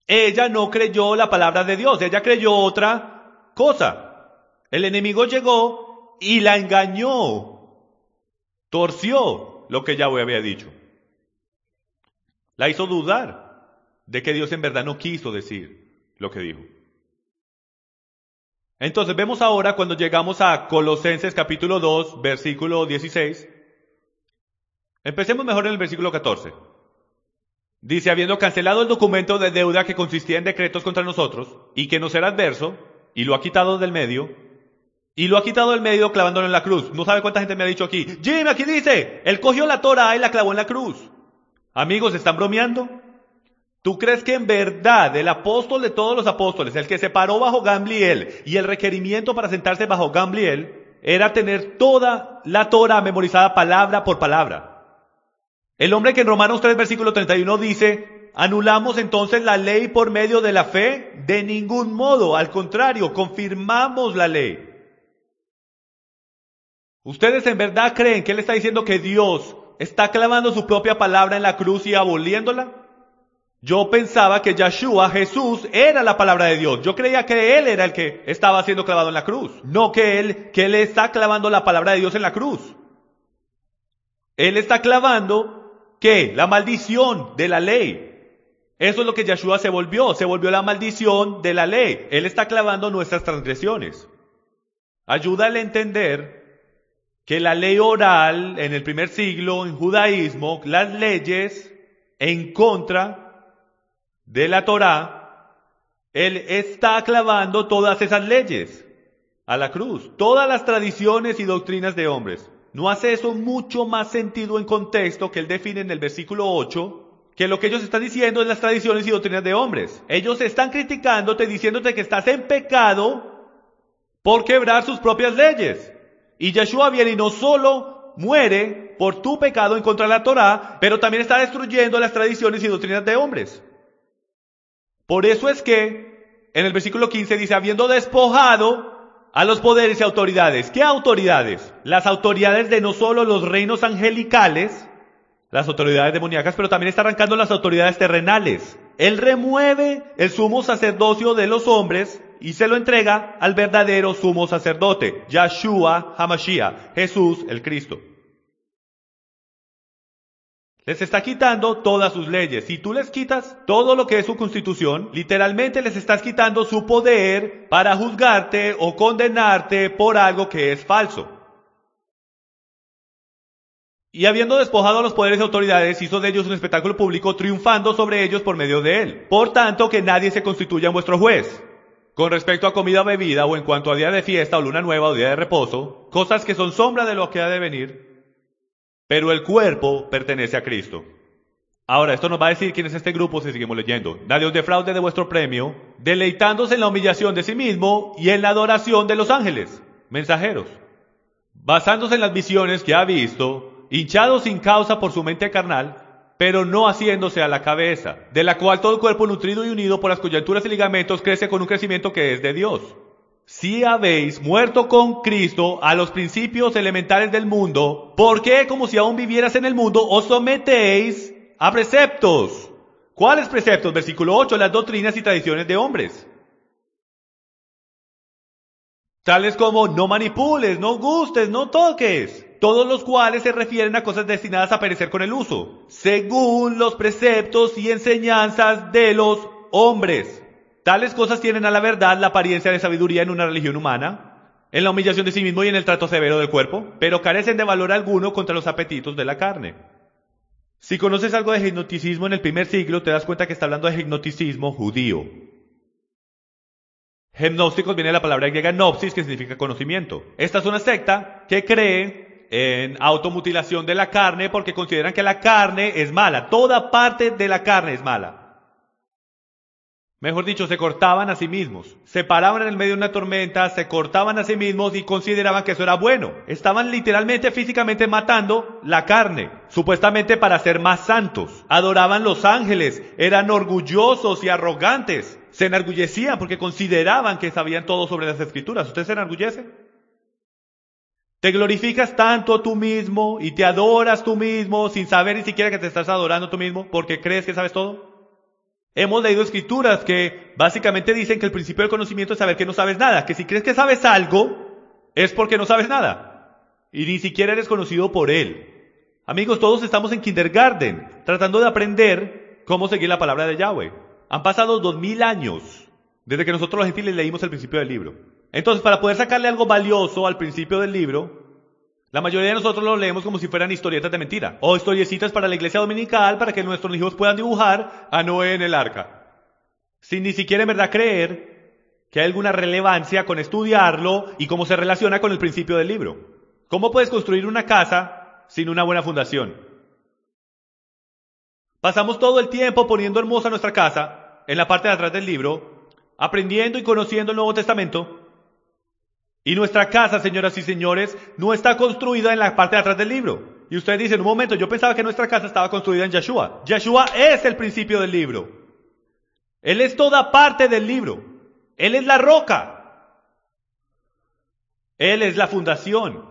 Ella no creyó la palabra de Dios, ella creyó otra cosa. El enemigo llegó y la engañó, torció lo que Yahweh había dicho. La hizo dudar de que Dios en verdad no quiso decir lo que dijo. Entonces vemos ahora cuando llegamos a Colosenses capítulo 2, versículo 16. Empecemos mejor en el versículo 14. Dice, habiendo cancelado el documento de deuda que consistía en decretos contra nosotros, y que nos era adverso, y lo ha quitado del medio clavándolo en la cruz. No sabe cuánta gente me ha dicho aquí, Jim, aquí dice, él cogió la Torá y la clavó en la cruz. Amigos, ¿están bromeando? ¿Tú crees que en verdad el apóstol de todos los apóstoles, el que se paró bajo Gamliel, y el requerimiento para sentarse bajo Gamliel, era tener toda la Torá memorizada palabra por palabra? El hombre que en Romanos 3, versículo 31 dice, ¿anulamos entonces la ley por medio de la fe? De ningún modo, al contrario, confirmamos la ley. ¿Ustedes en verdad creen que él está diciendo que Dios está clavando su propia palabra en la cruz y aboliéndola? Yo pensaba que Yeshua, Jesús, era la palabra de Dios. Yo creía que Él era el que estaba siendo clavado en la cruz. No que Él está clavando la palabra de Dios en la cruz. Él está clavando, ¿qué? La maldición de la ley. Eso es lo que Yeshua se volvió la maldición de la ley. Él está clavando nuestras transgresiones. Ayúdale a entender que la ley oral en el primer siglo, en judaísmo, las leyes en contra de la Torá, Él está clavando todas esas leyes a la cruz. Todas las tradiciones y doctrinas de hombres. ¿No hace eso mucho más sentido en contexto que Él define en el versículo 8? Que lo que ellos están diciendo es las tradiciones y doctrinas de hombres. Ellos están criticándote, diciéndote que estás en pecado por quebrar sus propias leyes. Y Yeshua viene y no solo muere por tu pecado en contra de la Torá, pero también está destruyendo las tradiciones y doctrinas de hombres. Por eso es que en el versículo 15 dice, habiendo despojado a los poderes y autoridades. ¿Qué autoridades? Las autoridades de no solo los reinos angelicales, las autoridades demoníacas, pero también está arrancando las autoridades terrenales. Él remueve el sumo sacerdocio de los hombres y se lo entrega al verdadero sumo sacerdote, Yeshua HaMashiach, Jesús el Cristo. Les está quitando todas sus leyes. Si tú les quitas todo lo que es su constitución, literalmente les estás quitando su poder para juzgarte o condenarte por algo que es falso. Y habiendo despojado a los poderes y autoridades, hizo de ellos un espectáculo público, triunfando sobre ellos por medio de él. Por tanto, que nadie se constituya en vuestro juez. Con respecto a comida o bebida, o en cuanto a día de fiesta, o luna nueva, o día de reposo, cosas que son sombra de lo que ha de venir, pero el cuerpo pertenece a Cristo. Ahora, esto nos va a decir quién es este grupo si seguimos leyendo. Nadie os defraude de vuestro premio, deleitándose en la humillación de sí mismo y en la adoración de los ángeles, mensajeros, basándose en las visiones que ha visto, hinchado sin causa por su mente carnal, pero no haciéndose a la cabeza, de la cual todo el cuerpo nutrido y unido por las coyunturas y ligamentos crece con un crecimiento que es de Dios. Si habéis muerto con Cristo a los principios elementales del mundo, ¿por qué, como si aún vivieras en el mundo, os sometéis a preceptos? ¿Cuáles preceptos? Versículo 8, las doctrinas y tradiciones de hombres. Tales como no manipules, no gustes, no toques, todos los cuales se refieren a cosas destinadas a perecer con el uso, según los preceptos y enseñanzas de los hombres. Tales cosas tienen a la verdad la apariencia de sabiduría en una religión humana, en la humillación de sí mismo y en el trato severo del cuerpo, pero carecen de valor alguno contra los apetitos de la carne. Si conoces algo de gnosticismo en el primer siglo, te das cuenta que está hablando de gnosticismo judío. Gnósticos viene de la palabra griega gnopsis, que significa conocimiento. Esta es una secta que cree en automutilación de la carne porque consideran que la carne es mala. Toda parte de la carne es mala. Mejor dicho, se cortaban a sí mismos. Se paraban en el medio de una tormenta, se cortaban a sí mismos y consideraban que eso era bueno. Estaban literalmente, físicamente matando la carne, supuestamente para ser más santos. Adoraban los ángeles, eran orgullosos y arrogantes. Se enorgullecían porque consideraban que sabían todo sobre las escrituras. ¿Usted se enorgullece? Te glorificas tanto tú mismo y te adoras tú mismo sin saber ni siquiera que te estás adorando tú mismo porque crees que sabes todo. Hemos leído escrituras que básicamente dicen que el principio del conocimiento es saber que no sabes nada, que si crees que sabes algo es porque no sabes nada y ni siquiera eres conocido por él. Amigos, todos estamos en kindergarten tratando de aprender cómo seguir la palabra de Yahweh. Han pasado 2000 años desde que nosotros los gentiles leímos el principio del libro. Entonces, para poder sacarle algo valioso al principio del libro, la mayoría de nosotros lo leemos como si fueran historietas de mentira o historiecitas para la iglesia dominical para que nuestros hijos puedan dibujar a Noé en el arca, sin ni siquiera en verdad creer que hay alguna relevancia con estudiarlo y cómo se relaciona con el principio del libro. ¿Cómo puedes construir una casa sin una buena fundación? Pasamos todo el tiempo poniendo hermosa nuestra casa en la parte de atrás del libro, aprendiendo y conociendo el Nuevo Testamento. Y nuestra casa, señoras y señores, no está construida en la parte de atrás del libro. Y usted dice, en un momento, yo pensaba que nuestra casa estaba construida en Yeshua. Yeshua es el principio del libro. Él es toda parte del libro. Él es la roca. Él es la fundación.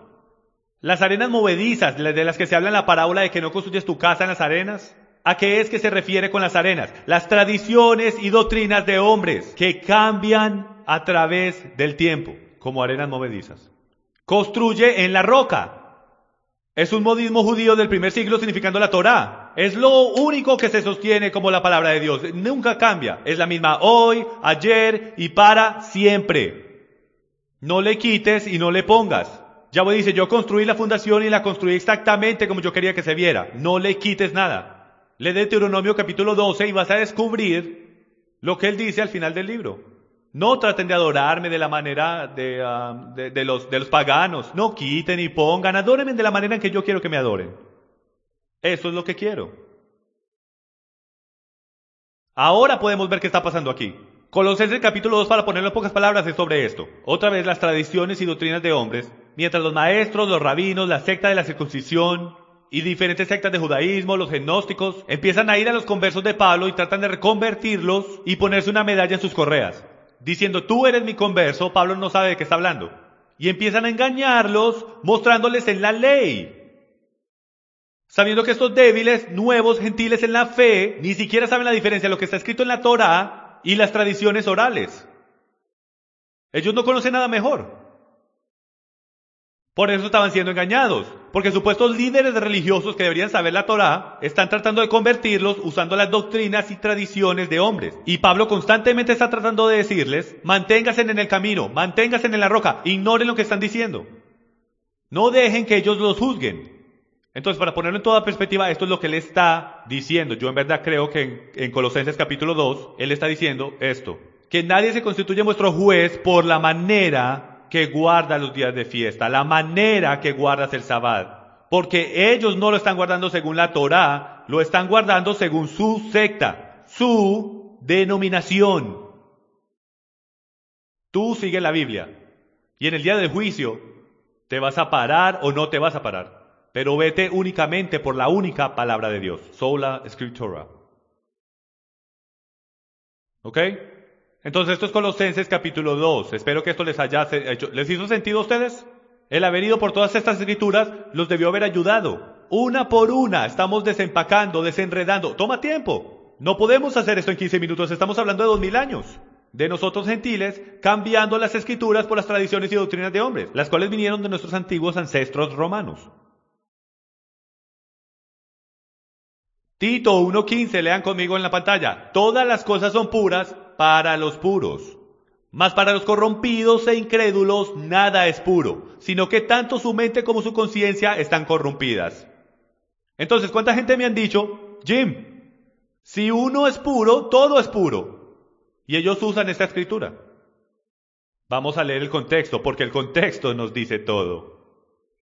Las arenas movedizas, de las que se habla en la parábola de que no construyes tu casa en las arenas, ¿A qué es que se refiere con las arenas? Las tradiciones y doctrinas de hombres que cambian a través del tiempo, como arenas movedizas. Construye en la roca. Es un modismo judío del primer siglo significando la Torá. Es lo único que se sostiene como la palabra de Dios. Nunca cambia. Es la misma hoy, ayer y para siempre. No le quites y no le pongas. Yahweh dice, yo construí la fundación y la construí exactamente como yo quería que se viera. No le quites nada. Lee Deuteronomio capítulo 12 y vas a descubrir lo que él dice al final del libro. No traten de adorarme de la manera de los paganos. No quiten y pongan. Adórenme de la manera en que yo quiero que me adoren. Eso es lo que quiero. Ahora podemos ver qué está pasando aquí. Colosenses capítulo 2, para ponerlo en pocas palabras, es sobre esto. Otra vez las tradiciones y doctrinas de hombres, mientras los maestros, los rabinos, la secta de la circuncisión y diferentes sectas de judaísmo, los gnósticos, empiezan a ir a los conversos de Pablo y tratan de reconvertirlos y ponerse una medalla en sus correas, diciendo, tú eres mi converso. Pablo no sabe de qué está hablando. Y empiezan a engañarlos, mostrándoles en la ley. Sabiendo que estos débiles, nuevos, gentiles en la fe, ni siquiera saben la diferencia de lo que está escrito en la Torá y las tradiciones orales. Ellos no conocen nada mejor. Por eso estaban siendo engañados, porque supuestos líderes religiosos que deberían saber la Torá están tratando de convertirlos usando las doctrinas y tradiciones de hombres. Y Pablo constantemente está tratando de decirles, manténganse en el camino, manténganse en la roca, ignoren lo que están diciendo. No dejen que ellos los juzguen. Entonces, para ponerlo en toda perspectiva, esto es lo que él está diciendo. Yo en verdad creo que en Colosenses capítulo 2, él está diciendo esto, que nadie se constituye vuestro juez por la manera que guarda los días de fiesta, la manera que guardas el Sabbat, porque ellos no lo están guardando según la Torá, lo están guardando según su secta, su denominación. Tú sigue la Biblia, y en el día del juicio te vas a parar o no te vas a parar, pero vete únicamente por la única palabra de Dios, sola scriptura. ¿Ok? Entonces esto es Colosenses capítulo 2. Espero que esto les haya hecho. ¿Les hizo sentido a ustedes? El haber ido por todas estas escrituras los debió haber ayudado. Una por una estamos desempacando, desenredando. Toma tiempo. No podemos hacer esto en 15 minutos. Estamos hablando de 2000 años. De nosotros gentiles, cambiando las escrituras por las tradiciones y doctrinas de hombres, las cuales vinieron de nuestros antiguos ancestros romanos. Tito 1:15, lean conmigo en la pantalla. Todas las cosas son puras para los puros, mas para los corrompidos e incrédulos nada es puro, sino que tanto su mente como su conciencia están corrompidas. Entonces, ¿cuánta gente me han dicho, Jim, si uno es puro, todo es puro? Y ellos usan esta escritura. Vamos a leer el contexto, porque el contexto nos dice todo.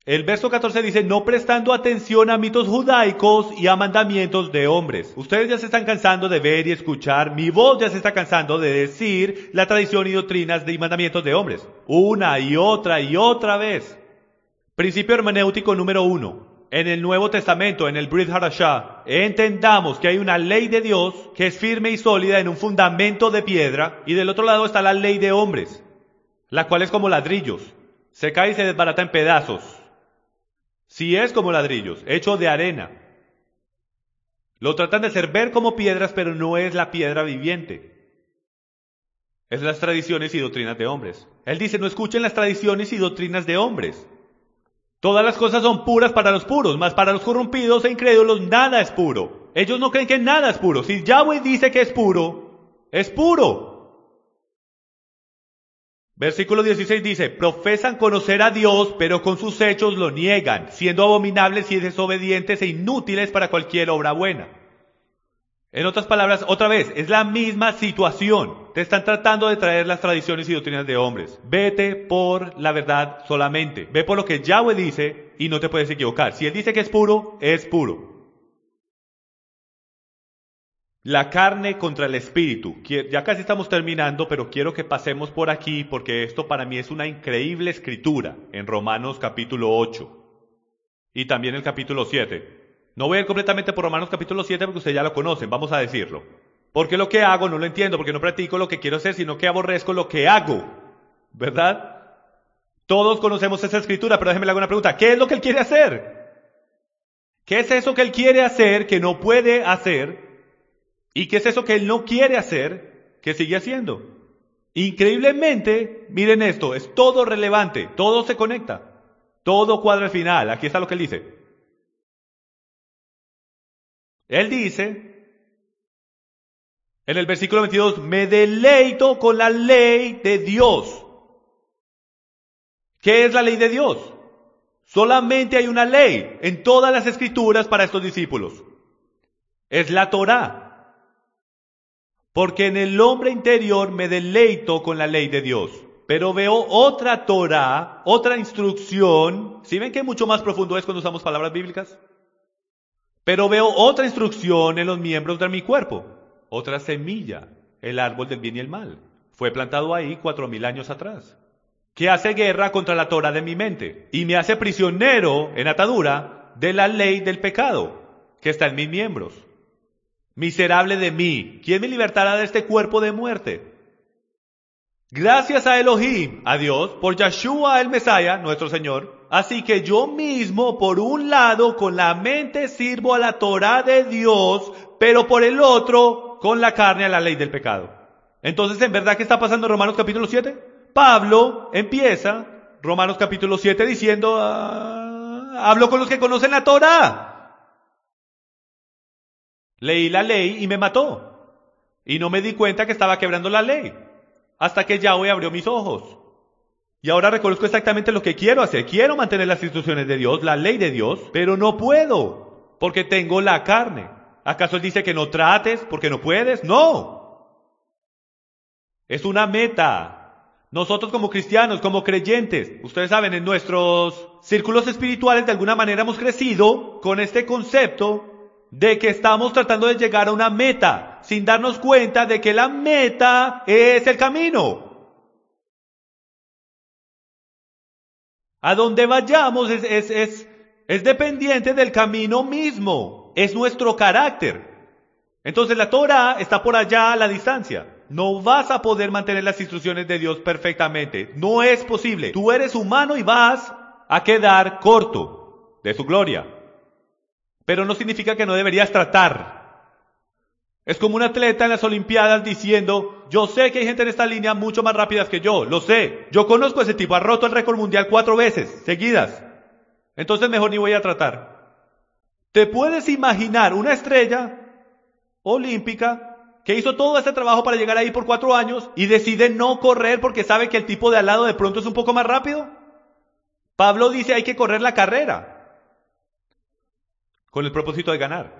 El verso 14 dice, no prestando atención a mitos judaicos y a mandamientos de hombres. Ustedes ya se están cansando de ver y escuchar, mi voz ya se está cansando de decir la tradición y doctrinas y mandamientos de hombres. Una y otra vez. Principio hermenéutico número 1. En el Nuevo Testamento, en el Brit Hadashah, entendamos que hay una ley de Dios que es firme y sólida en un fundamento de piedra, y del otro lado está la ley de hombres, la cual es como ladrillos, se cae y se desbarata en pedazos. Si es como ladrillos, hecho de arena. Lo tratan de hacer ver como piedras, pero no es la piedra viviente. Es las tradiciones y doctrinas de hombres. Él dice, no escuchen las tradiciones y doctrinas de hombres. Todas las cosas son puras para los puros, mas para los corrompidos e incrédulos nada es puro. Ellos no creen que nada es puro. Si Yahweh dice que es puro, es puro. Versículo 16 dice, profesan conocer a Dios, pero con sus hechos lo niegan, siendo abominables y desobedientes e inútiles para cualquier obra buena. En otras palabras, otra vez, es la misma situación. Te están tratando de traer las tradiciones y doctrinas de hombres. Vete por la verdad solamente. Ve por lo que Yahweh dice y no te puedes equivocar. Si Él dice que es puro, es puro. La carne contra el espíritu. Ya casi estamos terminando, pero quiero que pasemos por aquí porque esto para mí es una increíble escritura en Romanos capítulo 8 y también el capítulo 7. No voy a ir completamente por Romanos capítulo 7 porque ustedes ya lo conocen, vamos a decirlo. Porque lo que hago no lo entiendo, porque no practico lo que quiero hacer, sino que aborrezco lo que hago. ¿Verdad? Todos conocemos esa escritura, pero déjenme le hago una pregunta. ¿Qué es lo que Él quiere hacer? ¿Qué es eso que él quiere hacer que no puede hacer? ¿Y qué es eso que él no quiere hacer que sigue haciendo? Increíblemente, miren esto, es todo relevante, todo se conecta, todo cuadra al final. Aquí está lo que él dice. Él dice, en el versículo 22, me deleito con la ley de Dios. ¿Qué es la ley de Dios? Solamente hay una ley en todas las escrituras para estos discípulos. Es la Torá. Porque en el hombre interior me deleito con la ley de Dios. Pero veo otra Torá, otra instrucción. ¿Sí ven que mucho más profundo es cuando usamos palabras bíblicas? Pero veo otra instrucción en los miembros de mi cuerpo. Otra semilla, el árbol del bien y el mal. Fue plantado ahí 4000 años atrás. Que hace guerra contra la Torá de mi mente. Y me hace prisionero, en atadura, de la ley del pecado, que está en mis miembros. Miserable de mí, ¿quién me libertará de este cuerpo de muerte? Gracias a Elohim, a Dios, por Yeshua el Mesías, nuestro Señor. Así que yo mismo, por un lado, con la mente sirvo a la Torá de Dios, pero por el otro, con la carne a la ley del pecado. Entonces, ¿en verdad qué está pasando en Romanos capítulo 7? Pablo empieza Romanos capítulo 7 diciendo, hablo con los que conocen la Torá. Leí la ley y me mató. Y no me di cuenta que estaba quebrando la ley. Hasta que Yahweh abrió mis ojos. Y ahora reconozco exactamente lo que quiero hacer. Quiero mantener las instrucciones de Dios, la ley de Dios, pero no puedo, porque tengo la carne. ¿Acaso él dice que no trates porque no puedes? No. Es una meta. Nosotros como cristianos, como creyentes, ustedes saben, en nuestros círculos espirituales de alguna manera hemos crecido con este concepto de que estamos tratando de llegar a una meta, sin darnos cuenta de que la meta es el camino. A donde vayamos es dependiente del camino mismo, es nuestro carácter. Entonces la Torah está por allá a la distancia. No vas a poder mantener las instrucciones de Dios perfectamente. No es posible. Tú eres humano y vas a quedar corto de su gloria. Pero no significa que no deberías tratar. Es como un atleta en las Olimpiadas diciendo, yo sé que hay gente en esta línea mucho más rápidas que yo, lo sé. Yo conozco a ese tipo, ha roto el récord mundial 4 veces seguidas. Entonces mejor ni voy a tratar. ¿Te puedes imaginar una estrella olímpica que hizo todo ese trabajo para llegar ahí por 4 años y decide no correr porque sabe que el tipo de al lado de pronto es un poco más rápido? Pablo dice hay que correr la carrera con el propósito de ganar.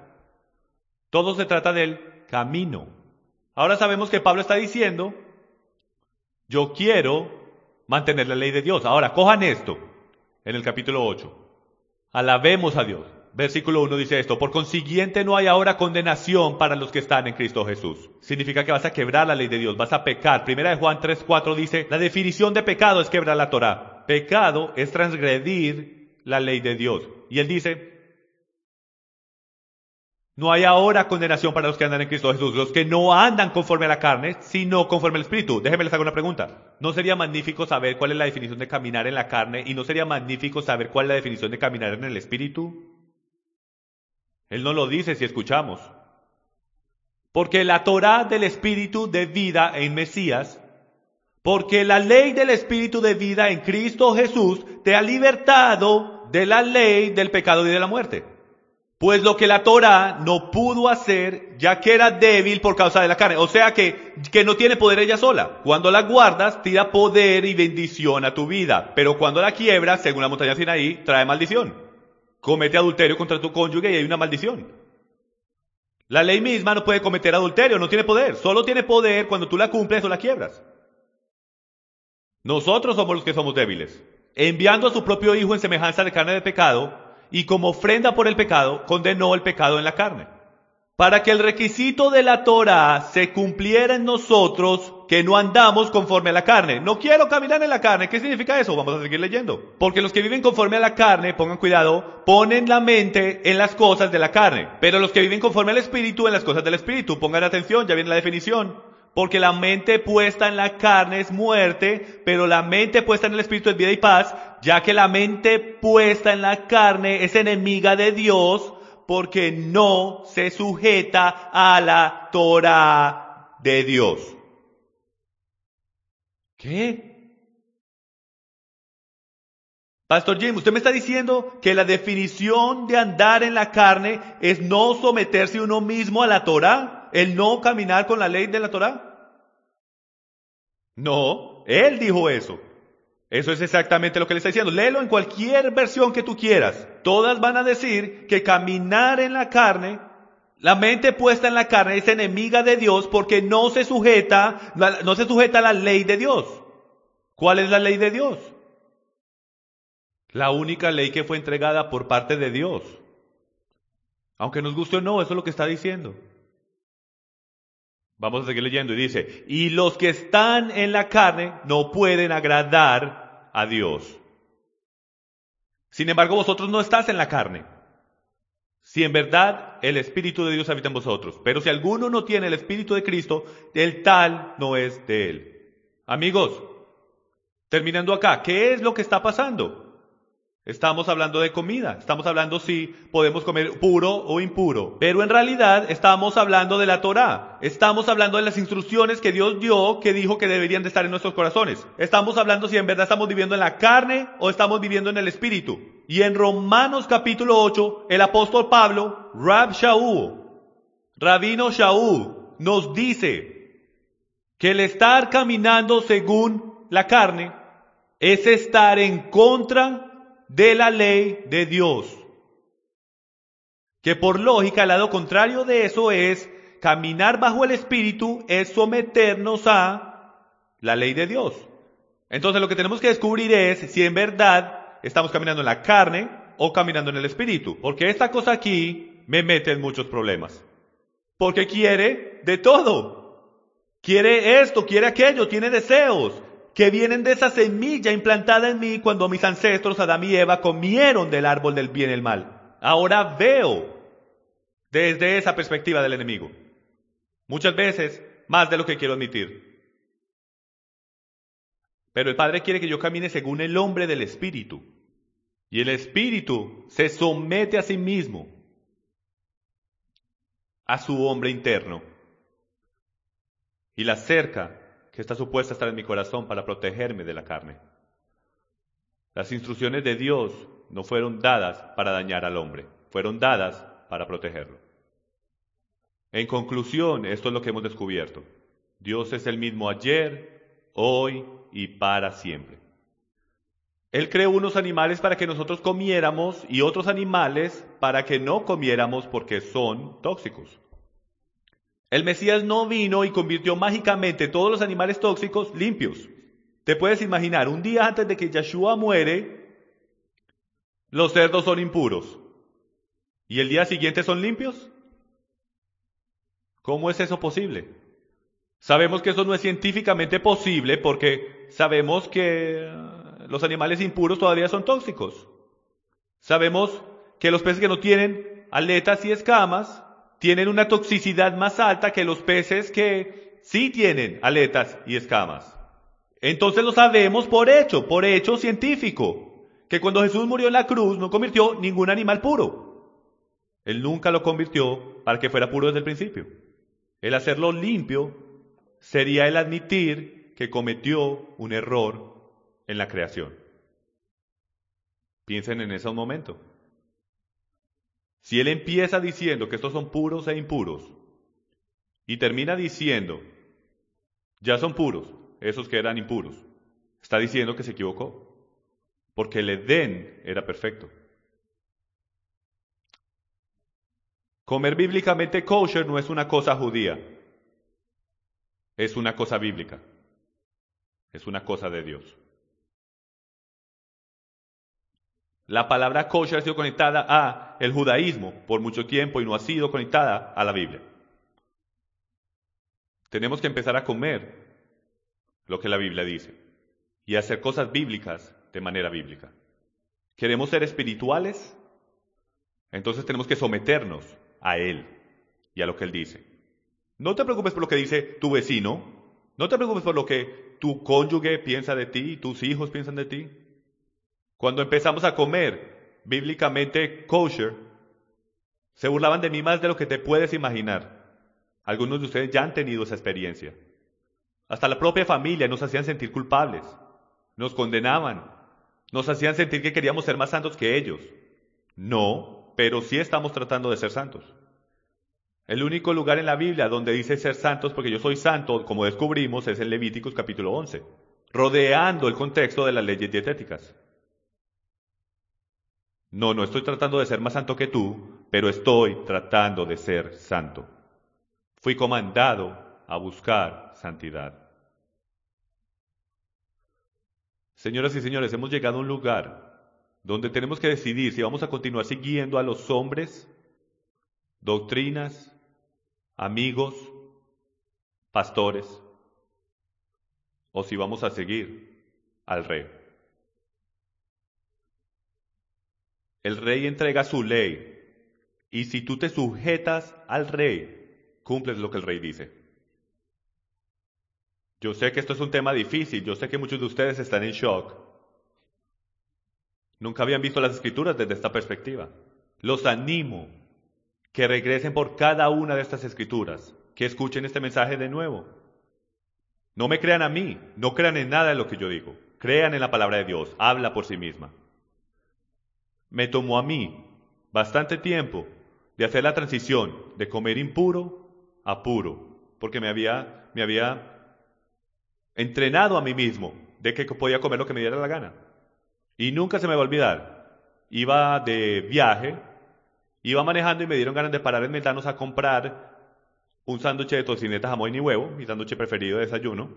Todo se trata del camino. Ahora sabemos que Pablo está diciendo, yo quiero mantener la ley de Dios. Ahora, cojan esto en el capítulo 8. Alabemos a Dios. Versículo 1 dice esto, por consiguiente no hay ahora condenación para los que están en Cristo Jesús. Significa que vas a quebrar la ley de Dios, vas a pecar. Primera de Juan 3:4 dice, la definición de pecado es quebrar la Torá. Pecado es transgredir la ley de Dios. Y él dice, no hay ahora condenación para los que andan en Cristo Jesús, los que no andan conforme a la carne, sino conforme al Espíritu. Déjenme les hago una pregunta. ¿No sería magnífico saber cuál es la definición de caminar en la carne? ¿Y no sería magnífico saber cuál es la definición de caminar en el Espíritu? Él no lo dice si escuchamos. Porque la Torá del Espíritu de vida en Mesías, porque la ley del Espíritu de vida en Cristo Jesús te ha libertado de la ley del pecado y de la muerte. Pues lo que la Torá no pudo hacer, ya que era débil por causa de la carne. O sea que no tiene poder ella sola. Cuando la guardas, tira poder y bendición a tu vida. Pero cuando la quiebras, según la montaña Sinaí, trae maldición. Comete adulterio contra tu cónyuge y hay una maldición. La ley misma no puede cometer adulterio, no tiene poder. Solo tiene poder cuando tú la cumples o la quiebras. Nosotros somos los que somos débiles. Enviando a su propio Hijo en semejanza de carne de pecado, y como ofrenda por el pecado, condenó el pecado en la carne. Para que el requisito de la Torá se cumpliera en nosotros, que no andamos conforme a la carne. No quiero caminar en la carne. ¿Qué significa eso? Vamos a seguir leyendo. Porque los que viven conforme a la carne, pongan cuidado, ponen la mente en las cosas de la carne. Pero los que viven conforme al Espíritu, en las cosas del Espíritu. Pongan atención, ya viene la definición. Porque la mente puesta en la carne es muerte, pero la mente puesta en el Espíritu es vida y paz, ya que la mente puesta en la carne es enemiga de Dios, porque no se sujeta a la Torá de Dios. ¿Qué? Pastor Jim, usted me está diciendo que la definición de andar en la carne es no someterse uno mismo a la Torá, el no caminar con la ley de la Torá. No, él dijo eso. Eso es exactamente lo que le está diciendo. Léelo en cualquier versión que tú quieras. Todas van a decir que caminar en la carne, la mente puesta en la carne es enemiga de Dios porque no se sujeta a la ley de Dios. ¿Cuál es la ley de Dios? La única ley que fue entregada por parte de Dios. Aunque nos guste o no, eso es lo que está diciendo. Vamos a seguir leyendo y dice, y los que están en la carne no pueden agradar a Dios. Sin embargo, vosotros no estás en la carne. Si en verdad el Espíritu de Dios habita en vosotros. Pero si alguno no tiene el Espíritu de Cristo, el tal no es de él. Amigos, terminando acá, ¿qué es lo que está pasando? Estamos hablando de comida, estamos hablando si podemos comer puro o impuro, pero en realidad estamos hablando de la Torá, estamos hablando de las instrucciones que Dios dio, que dijo que deberían de estar en nuestros corazones. Estamos hablando si en verdad estamos viviendo en la carne o estamos viviendo en el Espíritu. Y en Romanos capítulo 8, el apóstol Pablo, Rabino Shaul, nos dice que el estar caminando según la carne es estar en contra de la ley de Dios. Que por lógica el lado contrario de eso es caminar bajo el Espíritu, es someternos a la ley de Dios. Entonces lo que tenemos que descubrir es si en verdad estamos caminando en la carne o caminando en el Espíritu. Porque esta cosa aquí me mete en muchos problemas. Porque quiere de todo. Quiere esto, quiere aquello, tiene deseos que vienen de esa semilla implantada en mí cuando mis ancestros Adán y Eva comieron del árbol del bien y el mal. Ahora veo desde esa perspectiva del enemigo. Muchas veces más de lo que quiero admitir. Pero el Padre quiere que yo camine según el hombre del Espíritu. Y el Espíritu se somete a sí mismo, a su hombre interno. Y la cerca que está supuesta a estar en mi corazón para protegerme de la carne. Las instrucciones de Dios no fueron dadas para dañar al hombre, fueron dadas para protegerlo. En conclusión, esto es lo que hemos descubierto. Dios es el mismo ayer, hoy y para siempre. Él creó unos animales para que nosotros comiéramos y otros animales para que no comiéramos porque son tóxicos. El Mesías no vino y convirtió mágicamente todos los animales tóxicos limpios. Te puedes imaginar, un día antes de que Yeshua muere, los cerdos son impuros. ¿Y el día siguiente son limpios? ¿Cómo es eso posible? Sabemos que eso no es científicamente posible porque sabemos que los animales impuros todavía son tóxicos. Sabemos que los peces que no tienen aletas y escamas tienen una toxicidad más alta que los peces que sí tienen aletas y escamas. Entonces lo sabemos por hecho científico, que cuando Jesús murió en la cruz no convirtió ningún animal puro. Él nunca lo convirtió para que fuera puro desde el principio. El hacerlo limpio sería el admitir que cometió un error en la creación. Piensen en ese momento. Si él empieza diciendo que estos son puros e impuros y termina diciendo, ya son puros, esos que eran impuros, está diciendo que se equivocó, porque el Edén era perfecto. Comer bíblicamente kosher no es una cosa judía, es una cosa bíblica, es una cosa de Dios. La palabra kosher ha sido conectada a el judaísmo por mucho tiempo y no ha sido conectada a la Biblia. Tenemos que empezar a comer lo que la Biblia dice y hacer cosas bíblicas de manera bíblica. ¿Queremos ser espirituales? Entonces tenemos que someternos a Él y a lo que Él dice. No te preocupes por lo que dice tu vecino, no te preocupes por lo que tu cónyuge piensa de ti, tus hijos piensan de ti. Cuando empezamos a comer bíblicamente kosher, Se burlaban de mí más de lo que te puedes imaginar. Algunos de ustedes ya han tenido esa experiencia. Hasta la propia familia nos hacían sentir culpables, nos condenaban, nos hacían sentir que queríamos ser más santos que ellos. No, pero sí estamos tratando de ser santos. El único lugar en la Biblia donde dice ser santos porque yo soy santo, como descubrimos, es en Levíticos capítulo 11, rodeando el contexto de las leyes dietéticas. No estoy tratando de ser más santo que tú, pero estoy tratando de ser santo. Fui comandado a buscar santidad. Señoras y señores, hemos llegado a un lugar donde tenemos que decidir si vamos a continuar siguiendo a los hombres, doctrinas, amigos, pastores, o si vamos a seguir al Rey. El Rey entrega su ley, y si tú te sujetas al Rey, cumples lo que el Rey dice. Yo sé que esto es un tema difícil, yo sé que muchos de ustedes están en shock. Nunca habían visto las Escrituras desde esta perspectiva. Los animo que regresen por cada una de estas Escrituras, que escuchen este mensaje de nuevo. No me crean a mí, no crean en nada de lo que yo digo. Crean en la palabra de Dios, habla por sí misma. Me tomó a mí bastante tiempo de hacer la transición de comer impuro a puro, porque me había entrenado a mí mismo de que podía comer lo que me diera la gana. Y nunca se me va a olvidar. Iba de viaje, iba manejando y me dieron ganas de parar en Metanos a comprar un sándwich de tocineta, jamón y huevo, mi sándwich preferido de desayuno.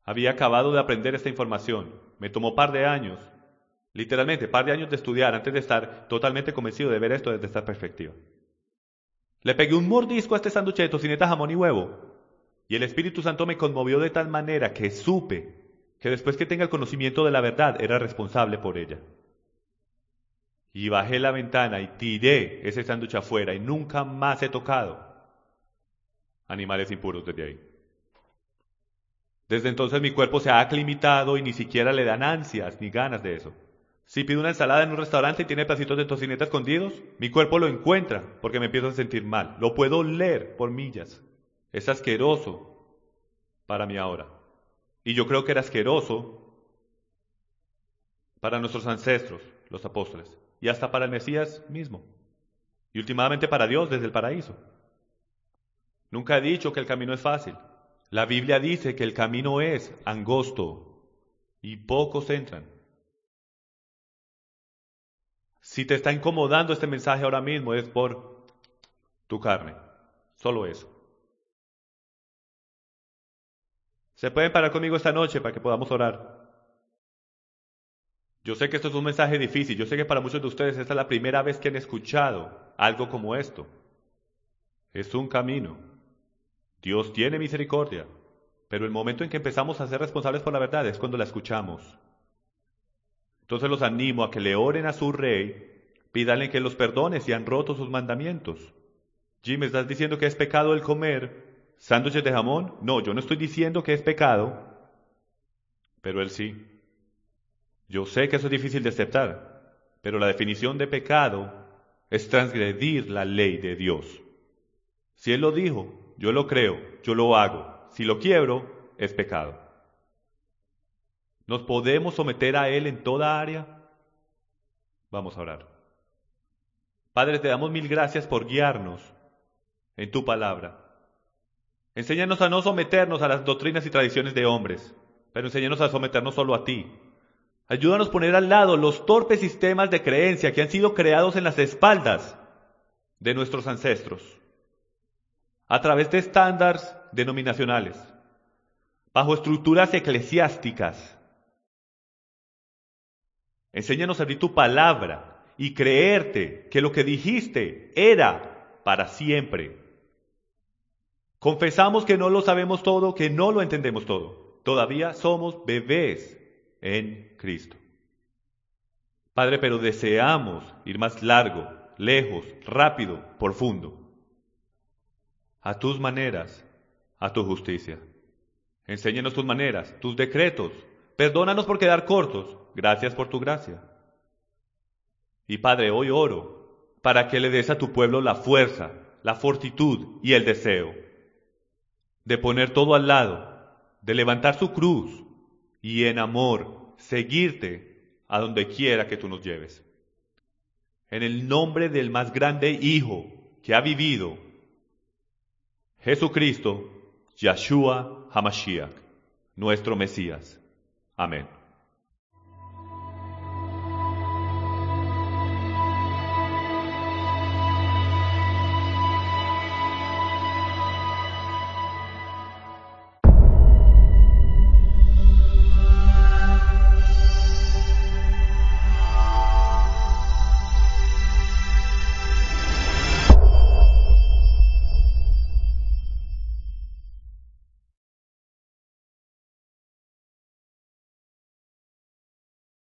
Había acabado de aprender esta información. Me tomó un par de años, literalmente, par de años de estudiar antes de estar totalmente convencido de ver esto desde esta perspectiva. Le pegué un mordisco a este sándwich de tocineta, jamón y huevo. Y el Espíritu Santo me conmovió de tal manera que supe que después que tenga el conocimiento de la verdad, era responsable por ella. Y bajé la ventana y tiré ese sándwich afuera y nunca más he tocado animales impuros desde ahí. Desde entonces mi cuerpo se ha aclimatado y ni siquiera le dan ansias ni ganas de eso. Si pido una ensalada en un restaurante y tiene pedacitos de tocineta escondidos, mi cuerpo lo encuentra porque me empiezo a sentir mal. Lo puedo oler por millas. Es asqueroso para mí ahora. Y yo creo que era asqueroso para nuestros ancestros, los apóstoles, y hasta para el Mesías mismo. Y últimamente para Dios desde el paraíso. Nunca he dicho que el camino es fácil. La Biblia dice que el camino es angosto y pocos entran. Si te está incomodando este mensaje ahora mismo es por tu carne. Solo eso. ¿Se pueden parar conmigo esta noche para que podamos orar? Yo sé que esto es un mensaje difícil. Yo sé que para muchos de ustedes esta es la primera vez que han escuchado algo como esto. Es un camino. Dios tiene misericordia. Pero el momento en que empezamos a ser responsables por la verdad es cuando la escuchamos. Entonces los animo a que le oren a su rey, pídanle que los perdone si han roto sus mandamientos. Jim, ¿me estás diciendo que es pecado el comer sándwiches de jamón? No, yo no estoy diciendo que es pecado, pero él sí. Yo sé que eso es difícil de aceptar, pero la definición de pecado es transgredir la ley de Dios. Si Él lo dijo, yo lo creo, yo lo hago. Si lo quiebro, es pecado. ¿Nos podemos someter a Él en toda área? Vamos a orar. Padre, te damos mil gracias por guiarnos en tu palabra. Enséñanos a no someternos a las doctrinas y tradiciones de hombres, pero enséñanos a someternos solo a ti. Ayúdanos a poner al lado los torpes sistemas de creencia que han sido creados en las espaldas de nuestros ancestros, a través de estándares denominacionales, bajo estructuras eclesiásticas. Enséñanos a abrir tu palabra y creerte que lo que dijiste era para siempre. Confesamos que no lo sabemos todo, que no lo entendemos todo. Todavía somos bebés en Cristo. Padre, pero deseamos ir más largo, lejos, rápido, profundo. A tus maneras, a tu justicia. Enséñanos tus maneras, tus decretos. Perdónanos por quedar cortos. Gracias por tu gracia. Y Padre, hoy oro para que le des a tu pueblo la fuerza, la fortitud y el deseo de poner todo al lado, de levantar su cruz y en amor seguirte a donde quiera que tú nos lleves. En el nombre del más grande Hijo que ha vivido, Jesucristo, Yahshua HaMashiach, nuestro Mesías. Amén.